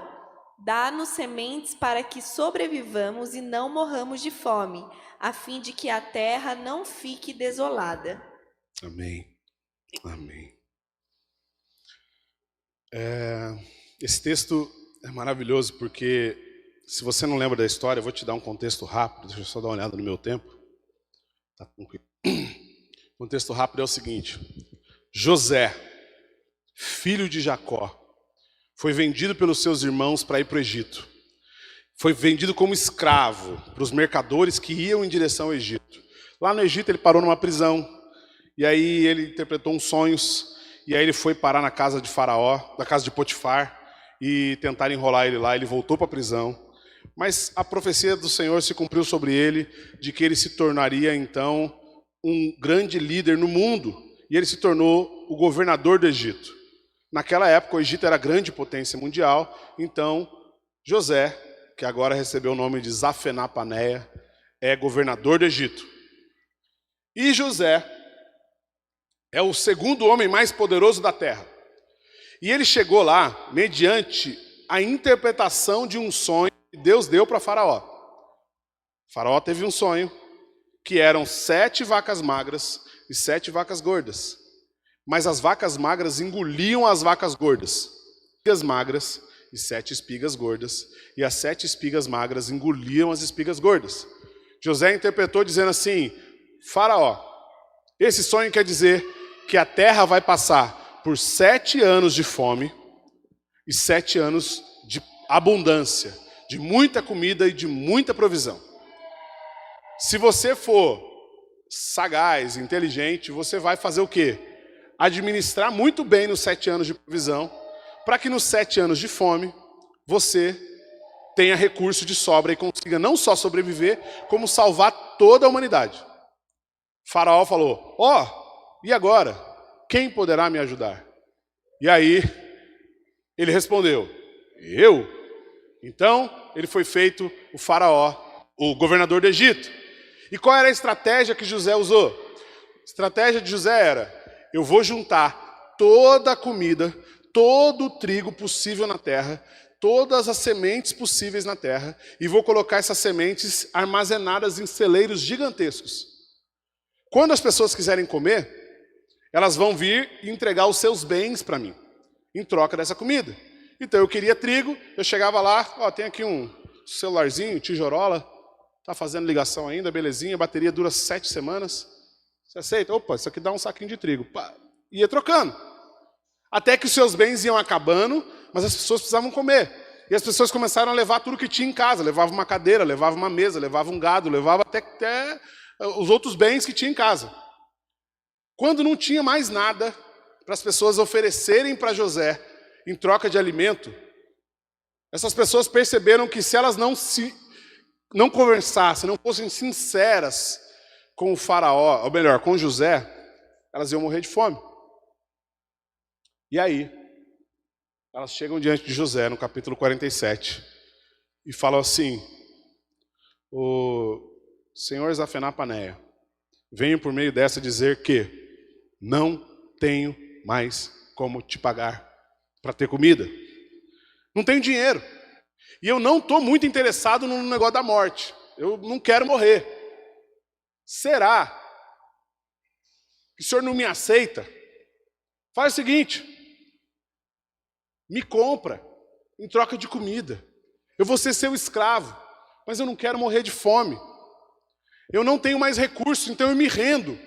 Dá-nos sementes para que sobrevivamos e não morramos de fome, a fim de que a terra não fique desolada. Amém. Amém. Esse texto é maravilhoso porque, se você não lembra da história, eu vou te dar um contexto rápido. Deixa eu só dar uma olhada no meu tempo. Tá tranquilo. O contexto rápido é o seguinte: José, filho de Jacó, foi vendido pelos seus irmãos para ir para o Egito. Foi vendido como escravo para os mercadores que iam em direção ao Egito. Lá no Egito ele parou numa prisão, e aí ele interpretou uns sonhos, e aí ele foi parar na casa de Faraó, na casa de Potifar, e tentaram enrolar ele lá. Ele voltou para a prisão, mas a profecia do Senhor se cumpriu sobre ele, de que ele se tornaria então um grande líder no mundo, e ele se tornou o governador do Egito. Naquela época o Egito era a grande potência mundial, então José, que agora recebeu o nome de Zafená-Paneia, é governador do Egito. E José é o segundo homem mais poderoso da terra. E ele chegou lá mediante a interpretação de um sonho que Deus deu para Faraó. Faraó teve um sonho que eram 7 vacas magras e 7 vacas gordas. Mas as vacas magras engoliam as vacas gordas. Espigas magras e 7 espigas gordas. E as 7 espigas magras engoliam as espigas gordas. José interpretou dizendo assim: Faraó, esse sonho quer dizer que a terra vai passar por 7 anos de fome e 7 anos de abundância, de muita comida e de muita provisão. Se você for sagaz, inteligente, você vai fazer o quê? Administrar muito bem nos 7 anos de provisão, para que nos 7 anos de fome, você tenha recurso de sobra e consiga não só sobreviver, como salvar toda a humanidade. Faraó falou: e agora? Quem poderá me ajudar? E aí, ele respondeu: eu? Então, ele foi feito o Faraó, o governador do Egito. E qual era a estratégia que José usou? A estratégia de José era: eu vou juntar toda a comida, todo o trigo possível na terra, todas as sementes possíveis na terra, e vou colocar essas sementes armazenadas em celeiros gigantescos. Quando as pessoas quiserem comer, elas vão vir e entregar os seus bens para mim, em troca dessa comida. Então eu queria trigo, eu chegava lá, tem aqui um celularzinho, tijorola, tá fazendo ligação ainda, belezinha, a bateria dura 7 semanas. Você aceita? Opa, isso aqui dá um saquinho de trigo. Pá, ia trocando. Até que os seus bens iam acabando, mas as pessoas precisavam comer. E as pessoas começaram a levar tudo que tinha em casa. Levava uma cadeira, levava uma mesa, levava um gado, levava até os outros bens que tinha em casa. Quando não tinha mais nada para as pessoas oferecerem para José em troca de alimento, essas pessoas perceberam que se elas não conversassem, não fossem sinceras com o Faraó, ou melhor, com José, elas iam morrer de fome. E aí, elas chegam diante de José, no capítulo 47, e falam assim: o Senhor Zafená-Paneia, venho por meio dessa dizer que não tenho mais como te pagar para ter comida. Não tenho dinheiro. E eu não estou muito interessado no negócio da morte. Eu não quero morrer. Será que o senhor não me aceita? Faz o seguinte: me compra em troca de comida. Eu vou ser seu escravo, mas eu não quero morrer de fome. Eu não tenho mais recursos, então eu me rendo.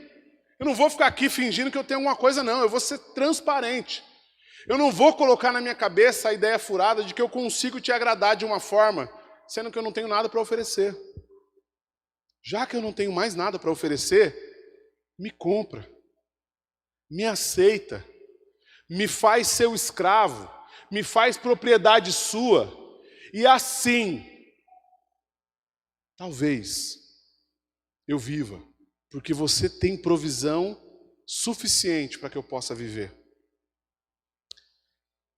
Eu não vou ficar aqui fingindo que eu tenho alguma coisa, não. Eu vou ser transparente. Eu não vou colocar na minha cabeça a ideia furada de que eu consigo te agradar de uma forma, sendo que eu não tenho nada para oferecer. Já que eu não tenho mais nada para oferecer, me compra, me aceita, me faz seu escravo, me faz propriedade sua, e assim, talvez eu viva, porque você tem provisão suficiente para que eu possa viver.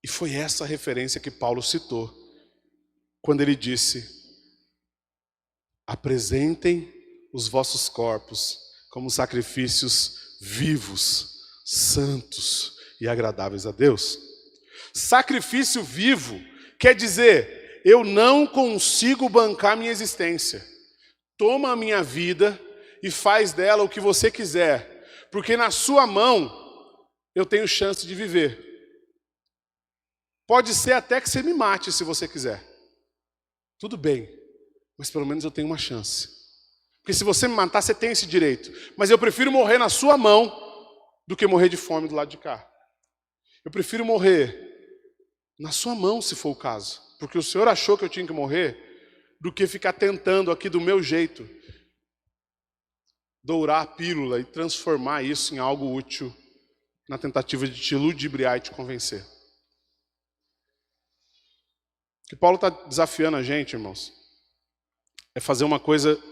E foi essa a referência que Paulo citou, quando ele disse: apresentem os vossos corpos como sacrifícios vivos, santos e agradáveis a Deus. Sacrifício vivo quer dizer, eu não consigo bancar minha existência. Toma a minha vida e faz dela o que você quiser, porque na sua mão eu tenho chance de viver. Pode ser até que você me mate se você quiser. Tudo bem, mas pelo menos eu tenho uma chance. Porque se você me matar, você tem esse direito. Mas eu prefiro morrer na sua mão do que morrer de fome do lado de cá. Eu prefiro morrer na sua mão, se for o caso. Porque o Senhor achou que eu tinha que morrer, do que ficar tentando aqui do meu jeito dourar a pílula e transformar isso em algo útil na tentativa de te ludibriar e te convencer. O que Paulo está desafiando a gente, irmãos, é fazer uma coisa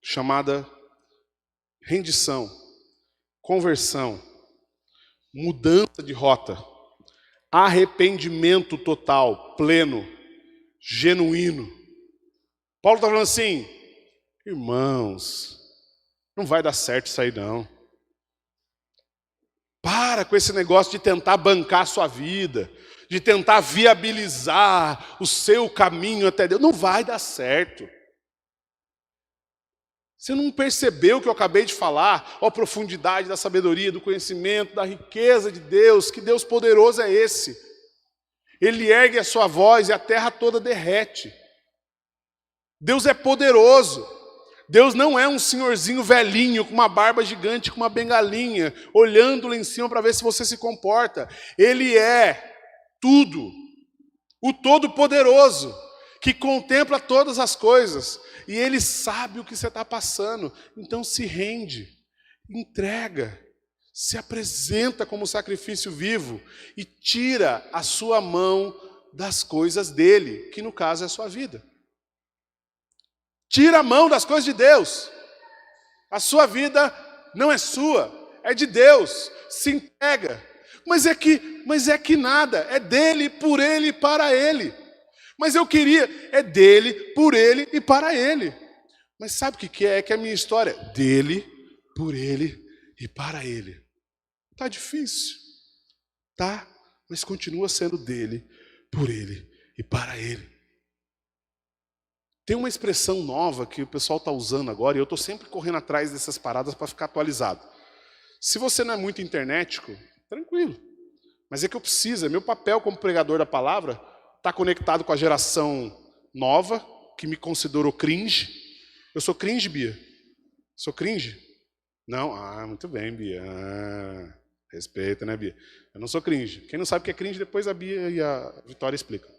chamada rendição, conversão, mudança de rota, arrependimento total, pleno, genuíno. Paulo está falando assim, irmãos, não vai dar certo isso aí não. Para com esse negócio de tentar bancar a sua vida, de tentar viabilizar o seu caminho até Deus. Não vai dar certo. Você não percebeu o que eu acabei de falar? A profundidade da sabedoria, do conhecimento, da riqueza de Deus. Que Deus poderoso é esse? Ele ergue a sua voz e a terra toda derrete. Deus é poderoso. Deus não é um senhorzinho velhinho com uma barba gigante, com uma bengalinha, olhando lá em cima para ver se você se comporta. Ele é tudo, o Todo-Poderoso, que contempla todas as coisas. E Ele sabe o que você está passando. Então se rende, entrega, se apresenta como sacrifício vivo e tira a sua mão das coisas dele, que no caso é a sua vida. Tira a mão das coisas de Deus. A sua vida não é sua, é de Deus. Se entrega. Mas é que nada, é dele, por ele e para ele. Mas eu queria, é dele, por ele e para ele. Mas sabe o que é? É que a minha história é dele, por ele e para ele. Tá difícil, tá? Mas continua sendo dele, por ele e para ele. Tem uma expressão nova que o pessoal está usando agora, e eu estou sempre correndo atrás dessas paradas para ficar atualizado. Se você não é muito internetico, tranquilo. Mas é que eu preciso, é meu papel como pregador da palavra, estar conectado com a geração nova, que me considerou cringe. Eu sou cringe, Bia? Sou cringe? Não? Ah, muito bem, Bia. Ah, respeita, né, Bia? Eu não sou cringe. Quem não sabe o que é cringe, depois a Bia e a Vitória explicam.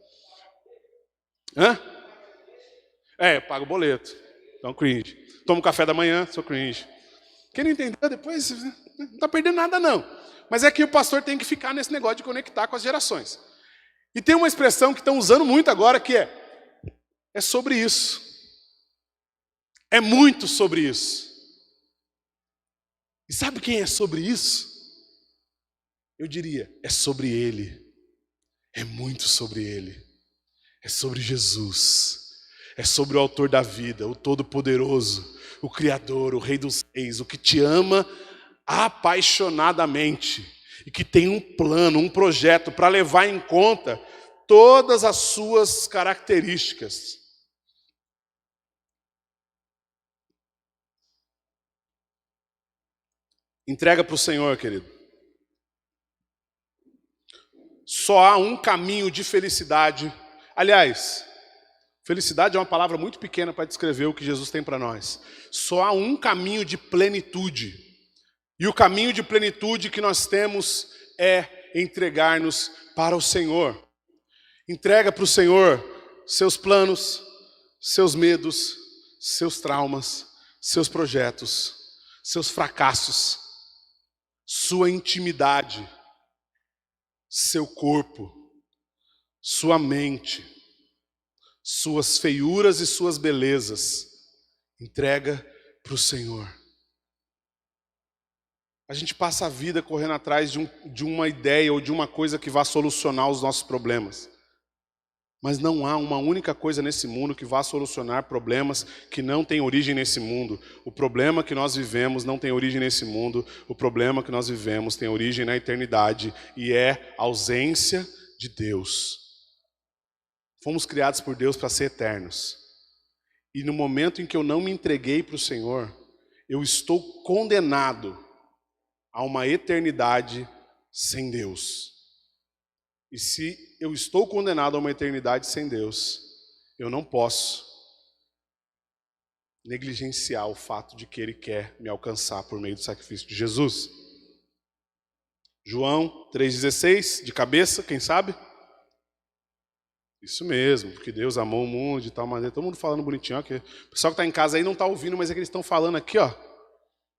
Hã? Eu pago o boleto. Então, cringe. Tomo café da manhã, sou cringe. Quem não entendeu, depois não está perdendo nada, não. Mas é que o pastor tem que ficar nesse negócio de conectar com as gerações. E tem uma expressão que estão usando muito agora, que é sobre isso. É muito sobre isso. E sabe quem é sobre isso? Eu diria, é sobre Ele. É muito sobre Ele. É sobre Jesus. É sobre o autor da vida, o Todo-Poderoso, o Criador, o Rei dos Reis, o que te ama apaixonadamente e que tem um plano, um projeto para levar em conta todas as suas características. Entrega para o Senhor, querido. Só há um caminho de felicidade. Aliás, felicidade é uma palavra muito pequena para descrever o que Jesus tem para nós. Só há um caminho de plenitude. E o caminho de plenitude que nós temos é entregar-nos para o Senhor. Entrega para o Senhor seus planos, seus medos, seus traumas, seus projetos, seus fracassos, sua intimidade, seu corpo, sua mente, suas feiuras e suas belezas. Entrega para o Senhor. A gente passa a vida correndo atrás de uma ideia ou de uma coisa que vá solucionar os nossos problemas. Mas não há uma única coisa nesse mundo que vá solucionar problemas que não têm origem nesse mundo. O problema que nós vivemos não tem origem nesse mundo. O problema que nós vivemos tem origem na eternidade e é a ausência de Deus. fomos criados por Deus para ser eternos. E no momento em que eu não me entreguei para o Senhor, eu estou condenado a uma eternidade sem Deus. E se eu estou condenado a uma eternidade sem Deus, eu não posso negligenciar o fato de que Ele quer me alcançar por meio do sacrifício de Jesus. João 3,16, de cabeça, quem sabe? Isso mesmo, porque Deus amou o mundo de tal maneira. Todo mundo falando bonitinho. Ó, que o pessoal que está em casa aí não está ouvindo, mas é que eles estão falando aqui, ó.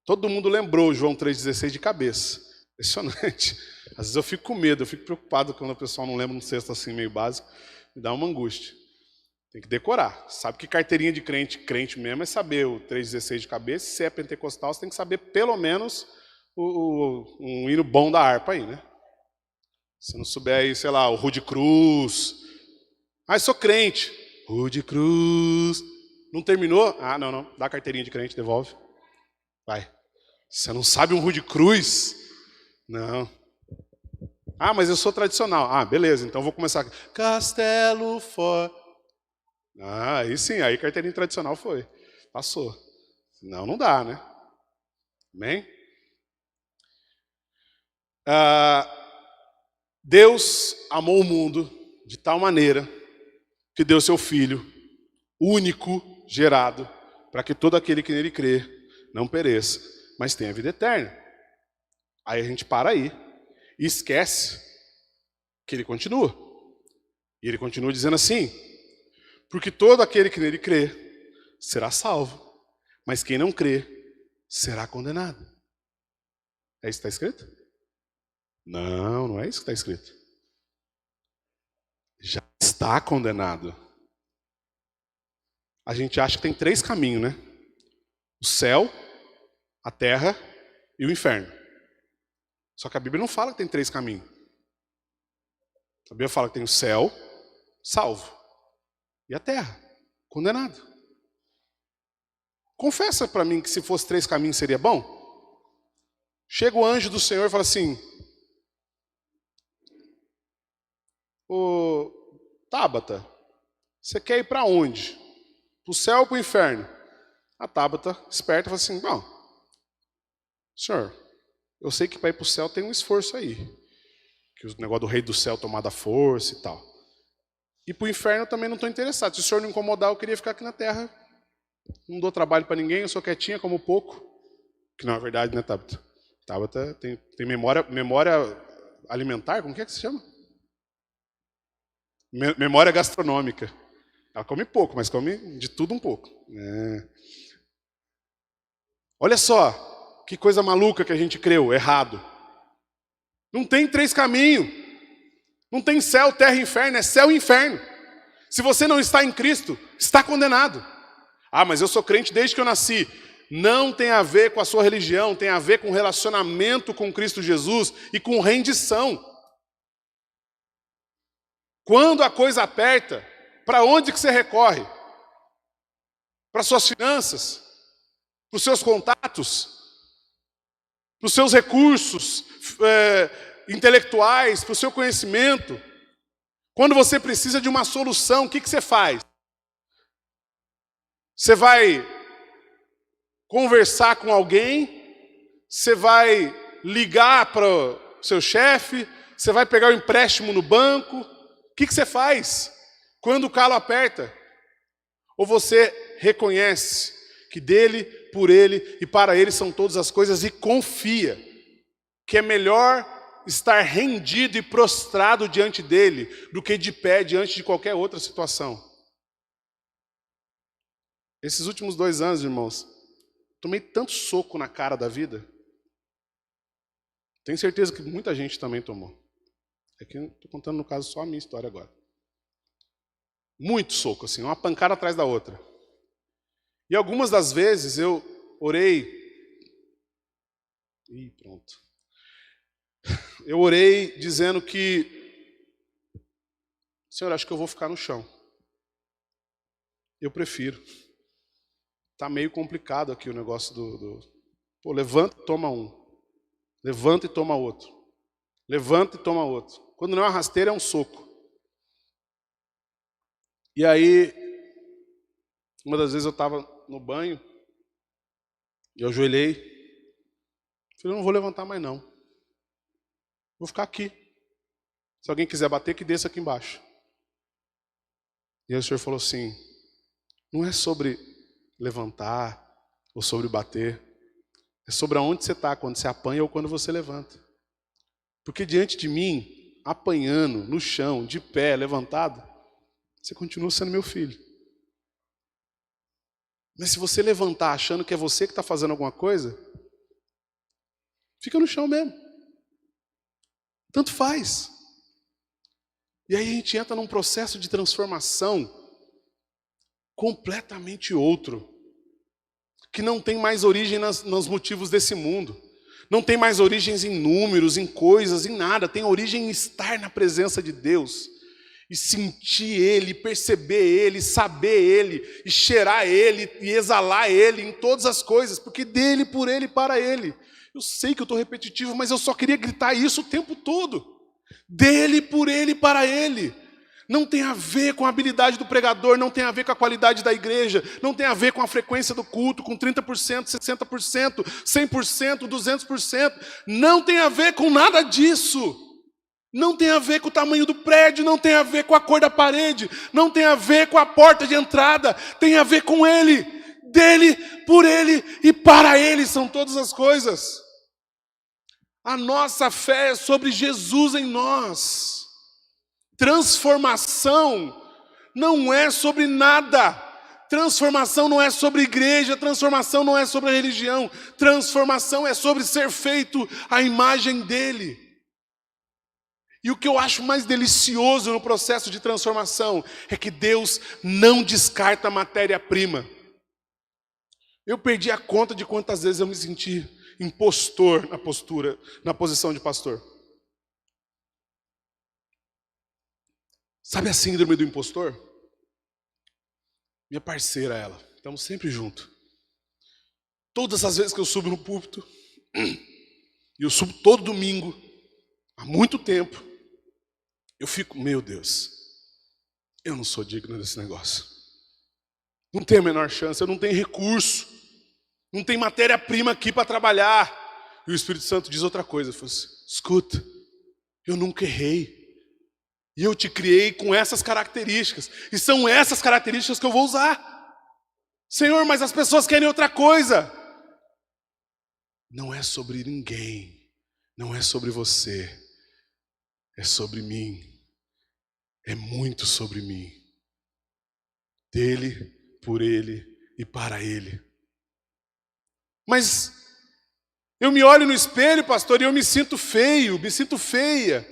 Todo mundo lembrou João 3,16 de cabeça. Impressionante. Às vezes eu fico com medo, eu fico preocupado quando o pessoal não lembra um texto assim meio básico. Me dá uma angústia. Tem que decorar. Sabe que carteirinha de crente mesmo é saber o 3,16 de cabeça. Se é pentecostal, você tem que saber pelo menos um hino bom da harpa aí, né? Se não souber aí, sei lá, o Rude Cruz. Ah, eu sou crente. Rude Cruz. Não terminou? Ah, não. Dá a carteirinha de crente, devolve. Vai. Você não sabe um Rude Cruz? Não. Ah, mas eu sou tradicional. Ah, beleza, então vou começar. Castelo Forte. Ah, aí sim, aí carteirinha tradicional foi. Passou. Senão não dá, né? Amém? Deus amou o mundo de tal maneira que deu seu Filho, único, gerado, para que todo aquele que nele crê não pereça, mas tenha vida eterna. Aí a gente para aí e esquece que ele continua. E ele continua dizendo assim: porque todo aquele que nele crê será salvo, mas quem não crê será condenado. É isso que está escrito? Não, não é isso que está escrito. Já está condenado. A gente acha que tem 3 caminhos, né? O céu, a terra e o inferno. Só que a Bíblia não fala que tem 3 caminhos. A Bíblia fala que tem o céu, salvo, e a terra, condenado. Confessa para mim que se fosse 3 caminhos seria bom? Chega o anjo do Senhor e fala assim: ô Tábata, você quer ir para onde? Para o céu ou para o inferno? A Tábata, esperta, fala assim: bom, senhor, eu sei que para ir para o céu tem um esforço aí. Que o negócio do rei do céu tomar da força e tal. E para o inferno eu também não estou interessado. Se o senhor não incomodar, eu queria ficar aqui na terra. Não dou trabalho para ninguém, eu sou quietinha, como pouco. Que não é verdade, né, Tábata? Tábata tem memória alimentar, como que se chama? Memória gastronômica. Ela come pouco, mas come de tudo um pouco. É. Olha só, que coisa maluca que a gente creu, errado. Não tem 3 caminhos. Não tem céu, terra e inferno, é céu e inferno. Se você não está em Cristo, está condenado. Ah, mas eu sou crente desde que eu nasci. Não tem a ver com a sua religião, tem a ver com o relacionamento com Cristo Jesus e com rendição. Quando a coisa aperta, para onde que você recorre? Para suas finanças? Para os seus contatos? Para os seus recursos intelectuais? Para o seu conhecimento? Quando você precisa de uma solução, o que você faz? Você vai conversar com alguém? Você vai ligar para o seu chefe? Você vai pegar o empréstimo no banco? O que você faz quando o calo aperta? Ou você reconhece que dele, por ele e para ele são todas as coisas e confia que é melhor estar rendido e prostrado diante dele do que de pé diante de qualquer outra situação? Esses últimos 2 anos, irmãos, tomei tanto soco na cara da vida. Tenho certeza que muita gente também tomou. É que eu estou contando, no caso, só a minha história agora. Muito soco, assim, uma pancada atrás da outra. E algumas das vezes eu orei. Ih, pronto. Eu orei dizendo que, Senhor, acho que eu vou ficar no chão. Eu prefiro. Está meio complicado aqui o negócio Pô, levanta e toma um. Levanta e toma outro. Levanta e toma outro. Quando não é uma rasteira, é um soco. E aí, uma das vezes eu estava no banho, e eu ajoelhei, falei, eu não vou levantar mais não. Vou ficar aqui. Se alguém quiser bater, que desça aqui embaixo. E aí o Senhor falou assim, não é sobre levantar ou sobre bater. É sobre aonde você está, quando você apanha ou quando você levanta. Porque diante de mim, apanhando, no chão, de pé, levantado, você continua sendo meu filho. Mas se você levantar achando que é você que está fazendo alguma coisa, fica no chão mesmo. Tanto faz. E aí a gente entra num processo de transformação completamente outro. Que não tem mais origem nos motivos desse mundo. Não tem mais origens em números, em coisas, em nada. Tem origem em estar na presença de Deus. E sentir Ele, perceber Ele, saber Ele, e cheirar Ele, e exalar Ele em todas as coisas. Porque dele, por Ele, para Ele. Eu sei que eu estou repetitivo, mas eu só queria gritar isso o tempo todo. Dele, por Ele, para Ele. Não tem a ver com a habilidade do pregador, não tem a ver com a qualidade da igreja, não tem a ver com a frequência do culto, com 30%, 60%, 100%, 200%. Não tem a ver com nada disso. Não tem a ver com o tamanho do prédio, não tem a ver com a cor da parede, não tem a ver com a porta de entrada, tem a ver com Ele. Dele, por Ele e para Ele são todas as coisas. A nossa fé é sobre Jesus em nós. Transformação não é sobre nada. Transformação não é sobre igreja, transformação não é sobre religião. Transformação é sobre ser feito à imagem dele. E o que eu acho mais delicioso no processo de transformação é que Deus não descarta a matéria-prima. Eu perdi a conta de quantas vezes eu me senti impostor na posição de pastor. Sabe a síndrome do impostor? Minha parceira, ela. Estamos sempre juntos. Todas as vezes que eu subo no púlpito, e eu subo todo domingo, há muito tempo, eu fico, meu Deus, eu não sou digno desse negócio. Não tenho a menor chance, eu não tenho recurso. Não tem matéria-prima aqui para trabalhar. E o Espírito Santo diz outra coisa. Ele falou assim, escuta, eu nunca errei. E eu te criei com essas características. E são essas características que eu vou usar. Senhor, mas as pessoas querem outra coisa. Não é sobre ninguém. Não é sobre você. É sobre mim. É muito sobre mim. Dele, por Ele e para Ele. Mas eu me olho no espelho, pastor, e eu me sinto feio, me sinto feia.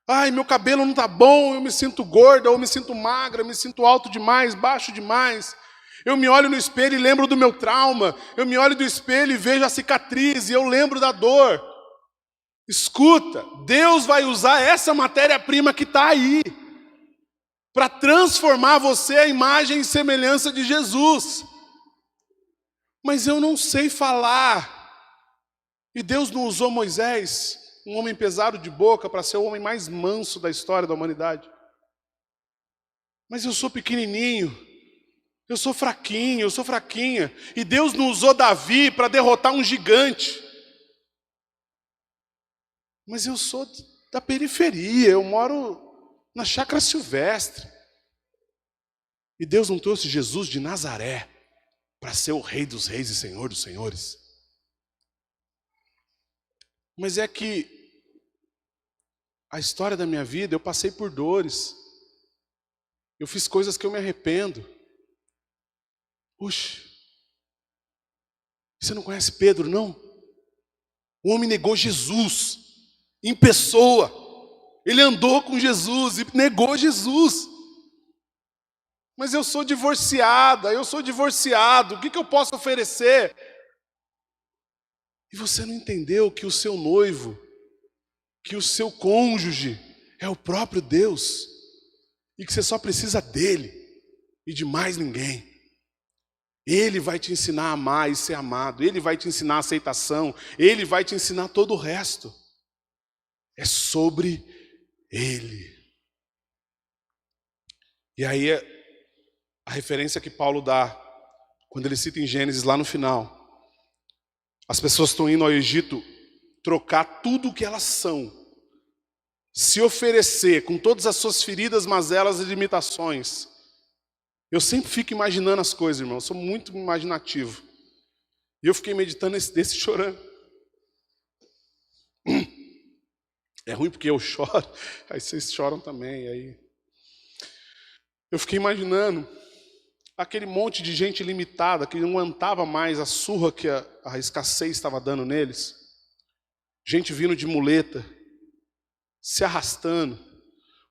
Ai, meu cabelo não está bom, eu me sinto gorda, ou eu me sinto magra, eu me sinto alto demais, baixo demais. Eu me olho no espelho e lembro do meu trauma. Eu me olho no espelho e vejo a cicatriz e eu lembro da dor. Escuta, Deus vai usar essa matéria-prima que está aí para transformar você à imagem e semelhança de Jesus. Mas eu não sei falar. E Deus não usou Moisés, um homem pesado de boca, para ser o homem mais manso da história da humanidade. Mas eu sou pequenininho, eu sou fraquinho, eu sou fraquinha. E Deus não usou Davi para derrotar um gigante. Mas eu sou da periferia, eu moro na Chácara Silvestre. E Deus não trouxe Jesus de Nazaré para ser o Rei dos Reis e Senhor dos Senhores. Mas é que a história da minha vida, eu passei por dores. Eu fiz coisas que eu me arrependo. Puxa, você não conhece Pedro, não? O homem negou Jesus em pessoa. Ele andou com Jesus e negou Jesus. Mas eu sou divorciada, eu sou divorciado, o que eu posso oferecer? E você não entendeu que o seu noivo, que o seu cônjuge é o próprio Deus, e que você só precisa dele e de mais ninguém. Ele vai te ensinar a amar e ser amado, ele vai te ensinar a aceitação, ele vai te ensinar todo o resto. É sobre ele. E aí A referência que Paulo dá, quando ele cita em Gênesis lá no final, as pessoas estão indo ao Egito trocar tudo o que elas são, se oferecer com todas as suas feridas, mazelas e limitações. Eu sempre fico imaginando as coisas, irmão, eu sou muito imaginativo. E eu fiquei meditando desse chorando. É ruim porque eu choro, aí vocês choram também. Aí eu fiquei imaginando aquele monte de gente limitada que não aguentava mais a surra que a escassez estava dando neles. Gente vindo de muleta, se arrastando.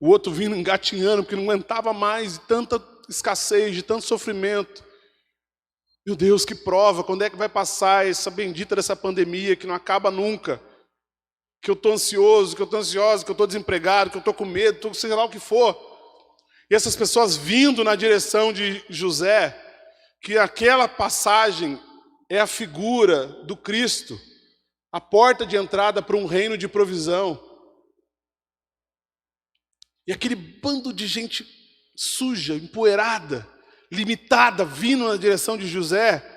O outro vindo engatinhando porque não aguentava mais de tanta escassez, de tanto sofrimento. Meu Deus, que prova, quando é que vai passar essa bendita dessa pandemia que não acaba nunca? Que eu estou ansioso, que eu estou ansiosa, que eu estou desempregado, que eu estou com medo, estou sei lá o que for. E essas pessoas vindo na direção de José, que aquela passagem é a figura do Cristo, a porta de entrada para um reino de provisão. E aquele bando de gente suja, empoeirada, limitada, vindo na direção de José,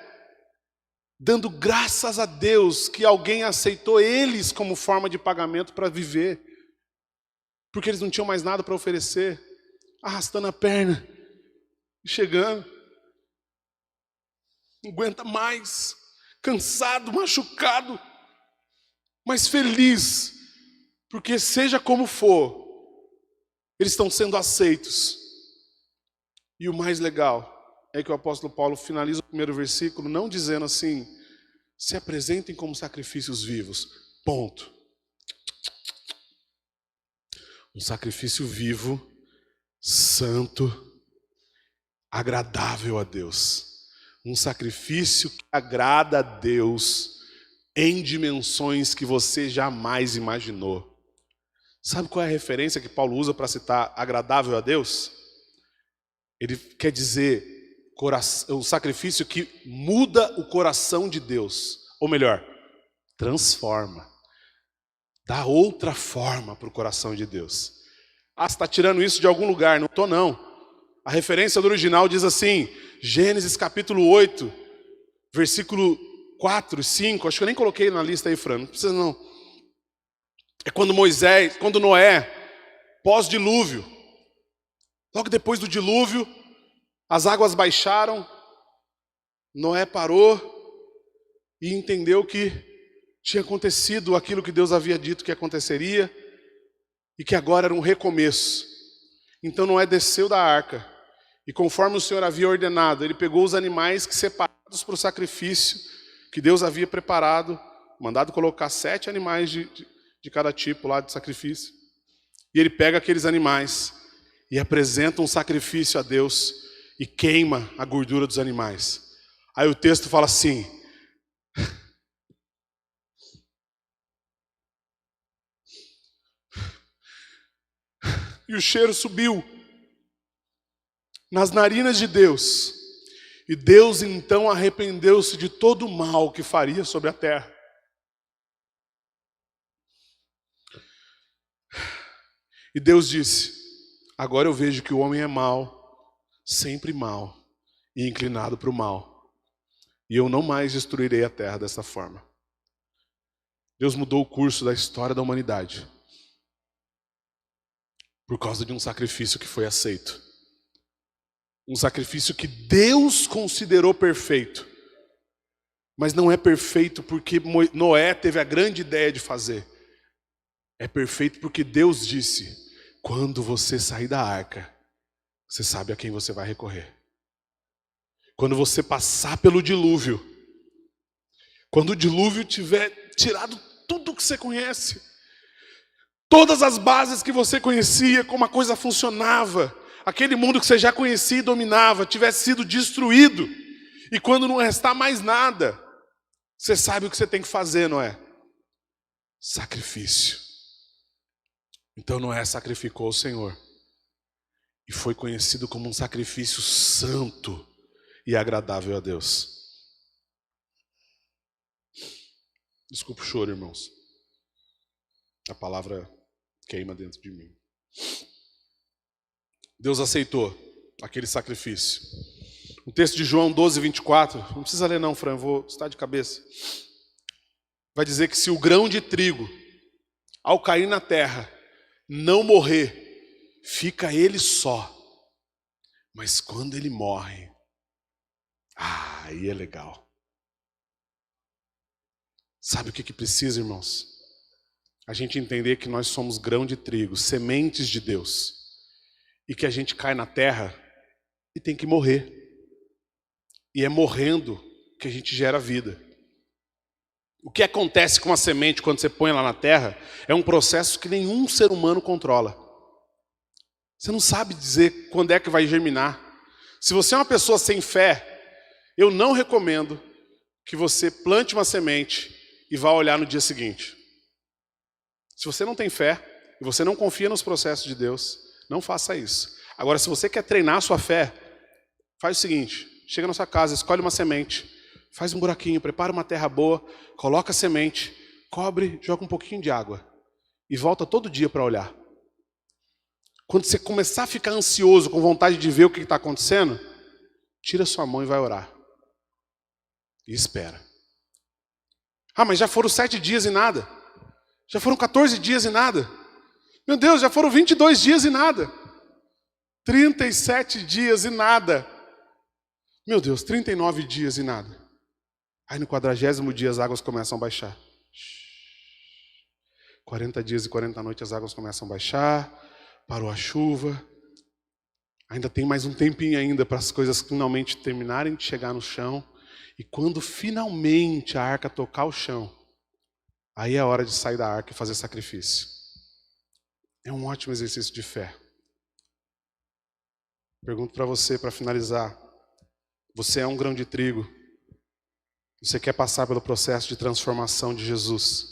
dando graças a Deus que alguém aceitou eles como forma de pagamento para viver, porque eles não tinham mais nada para oferecer, arrastando a perna, chegando, não aguenta mais, cansado, machucado, mas feliz, porque seja como for, eles estão sendo aceitos. E o mais legal é que o apóstolo Paulo finaliza o primeiro versículo não dizendo assim: se apresentem como sacrifícios vivos, ponto. Um sacrifício vivo, santo, agradável a Deus. Um sacrifício que agrada a Deus em dimensões que você jamais imaginou. Sabe qual é a referência que Paulo usa para citar agradável a Deus? Ele quer dizer o sacrifício que muda o coração de Deus. Ou melhor, transforma. Dá outra forma para o coração de Deus. Ah, você está tirando isso de algum lugar? Não estou não. A referência do original diz assim, Gênesis capítulo 8, versículo 4 e 5. Acho que eu nem coloquei na lista aí, Fran. Não precisa não. É quando Noé, pós-dilúvio, logo depois do dilúvio, as águas baixaram, Noé parou e entendeu que tinha acontecido aquilo que Deus havia dito que aconteceria e que agora era um recomeço. Então Noé desceu da arca e conforme o Senhor havia ordenado, ele pegou os animais que separados para o sacrifício que Deus havia preparado, mandado colocar 7 animais de cada tipo lá de sacrifício. E ele pega aqueles animais e apresenta um sacrifício a Deus e queima a gordura dos animais. Aí o texto fala assim: e o cheiro subiu nas narinas de Deus, e Deus então arrependeu-se de todo o mal que faria sobre a terra. E Deus disse: agora eu vejo que o homem é mau, sempre mau, e inclinado para o mal. E eu não mais destruirei a terra dessa forma. Deus mudou o curso da história da humanidade por causa de um sacrifício que foi aceito. Um sacrifício que Deus considerou perfeito. Mas não é perfeito porque Noé teve a grande ideia de fazer. É perfeito porque Deus disse: quando você sair da arca, você sabe a quem você vai recorrer. Quando você passar pelo dilúvio, quando o dilúvio tiver tirado tudo que você conhece, todas as bases que você conhecia, como a coisa funcionava, aquele mundo que você já conhecia e dominava, tivesse sido destruído, e quando não restar mais nada, você sabe o que você tem que fazer, não é? Sacrifício. Então Noé sacrificou o Senhor. E foi conhecido como um sacrifício santo e agradável a Deus. Desculpa o choro, irmãos. A palavra queima dentro de mim. Deus aceitou. aquele sacrifício. O texto de João 12, 24, não precisa ler não, Fran, vou estar de cabeça. Vai dizer que se o grão de trigo, ao cair na terra, não morrer, fica ele só. Mas quando ele morre, aí é legal. Sabe o que precisa, irmãos? A gente entender que nós somos grão de trigo, sementes de Deus. E que a gente cai na terra e tem que morrer. E é morrendo que a gente gera vida. O que acontece com uma semente quando você põe ela na terra é um processo que nenhum ser humano controla. Você não sabe dizer quando é que vai germinar. Se você é uma pessoa sem fé, eu não recomendo que você plante uma semente e vá olhar no dia seguinte. Se você não tem fé e você não confia nos processos de Deus, não faça isso. Agora, se você quer treinar a sua fé, faz o seguinte, chega na sua casa, escolhe uma semente, faz um buraquinho, prepara uma terra boa, coloca a semente, cobre, joga um pouquinho de água e volta todo dia para olhar. Quando você começar a ficar ansioso, com vontade de ver o que está acontecendo, tira sua mão e vai orar. E espera. Mas já foram 7 dias e nada. Já foram 14 dias e nada. Meu Deus, já foram 22 dias e nada. 37 dias e nada. Meu Deus, 39 dias e nada. Aí no 40º dia as águas começam a baixar. 40 dias e 40 noites as águas começam a baixar. Parou a chuva. Ainda tem mais um tempinho ainda para as coisas finalmente terminarem de chegar no chão. E quando finalmente a arca tocar o chão, aí é a hora de sair da arca e fazer sacrifício. É um ótimo exercício de fé. Pergunto para você, para finalizar. Você é um grão de trigo. Você quer passar pelo processo de transformação de Jesus,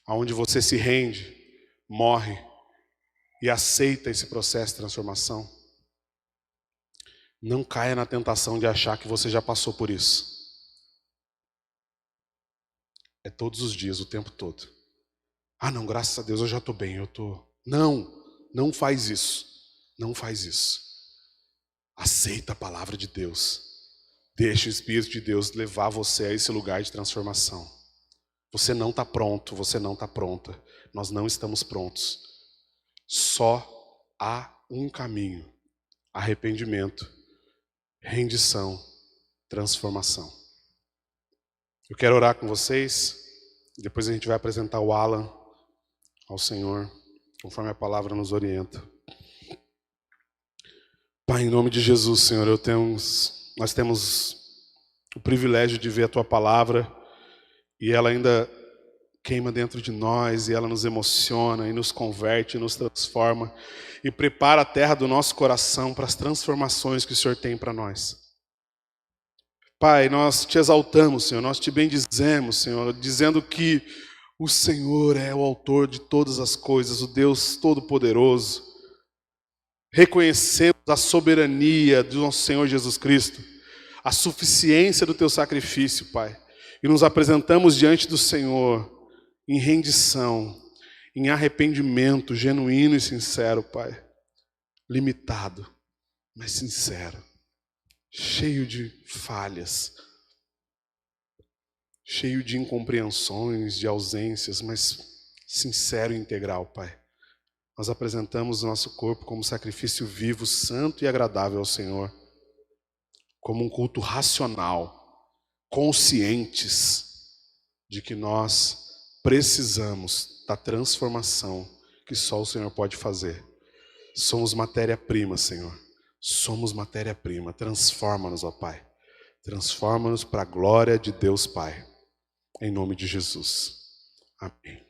onde você se rende, morre e aceita esse processo de transformação? Não caia na tentação de achar que você já passou por isso. É todos os dias, o tempo todo. Não, graças a Deus eu já estou bem, Não faz isso. Não faz isso. Aceita a palavra de Deus. Deixa o Espírito de Deus levar você a esse lugar de transformação. Você não está pronto, você não está pronta. Nós não estamos prontos. Só há um caminho: arrependimento, rendição, transformação. Eu quero orar com vocês. Depois a gente vai apresentar o Alan ao Senhor, conforme a palavra nos orienta. Pai, em nome de Jesus, Senhor, nós temos o privilégio de ver a Tua palavra e ela ainda queima dentro de nós e ela nos emociona e nos converte, nos transforma e prepara a terra do nosso coração para as transformações que o Senhor tem para nós. Pai, nós Te exaltamos, Senhor, nós Te bendizemos, Senhor, dizendo que o Senhor é o autor de todas as coisas, o Deus Todo-Poderoso. Reconhecemos a soberania do nosso Senhor Jesus Cristo, a suficiência do Teu sacrifício, Pai. E nos apresentamos diante do Senhor em rendição, em arrependimento genuíno e sincero, Pai. Limitado, mas sincero. Cheio de falhas. Cheio de incompreensões, de ausências, mas sincero e integral, Pai. Nós apresentamos o nosso corpo como sacrifício vivo, santo e agradável ao Senhor. Como um culto racional, conscientes de que nós precisamos da transformação que só o Senhor pode fazer. Somos matéria-prima, Senhor. Somos matéria-prima. Transforma-nos, ó Pai. Transforma-nos para a glória de Deus Pai. Em nome de Jesus. Amém.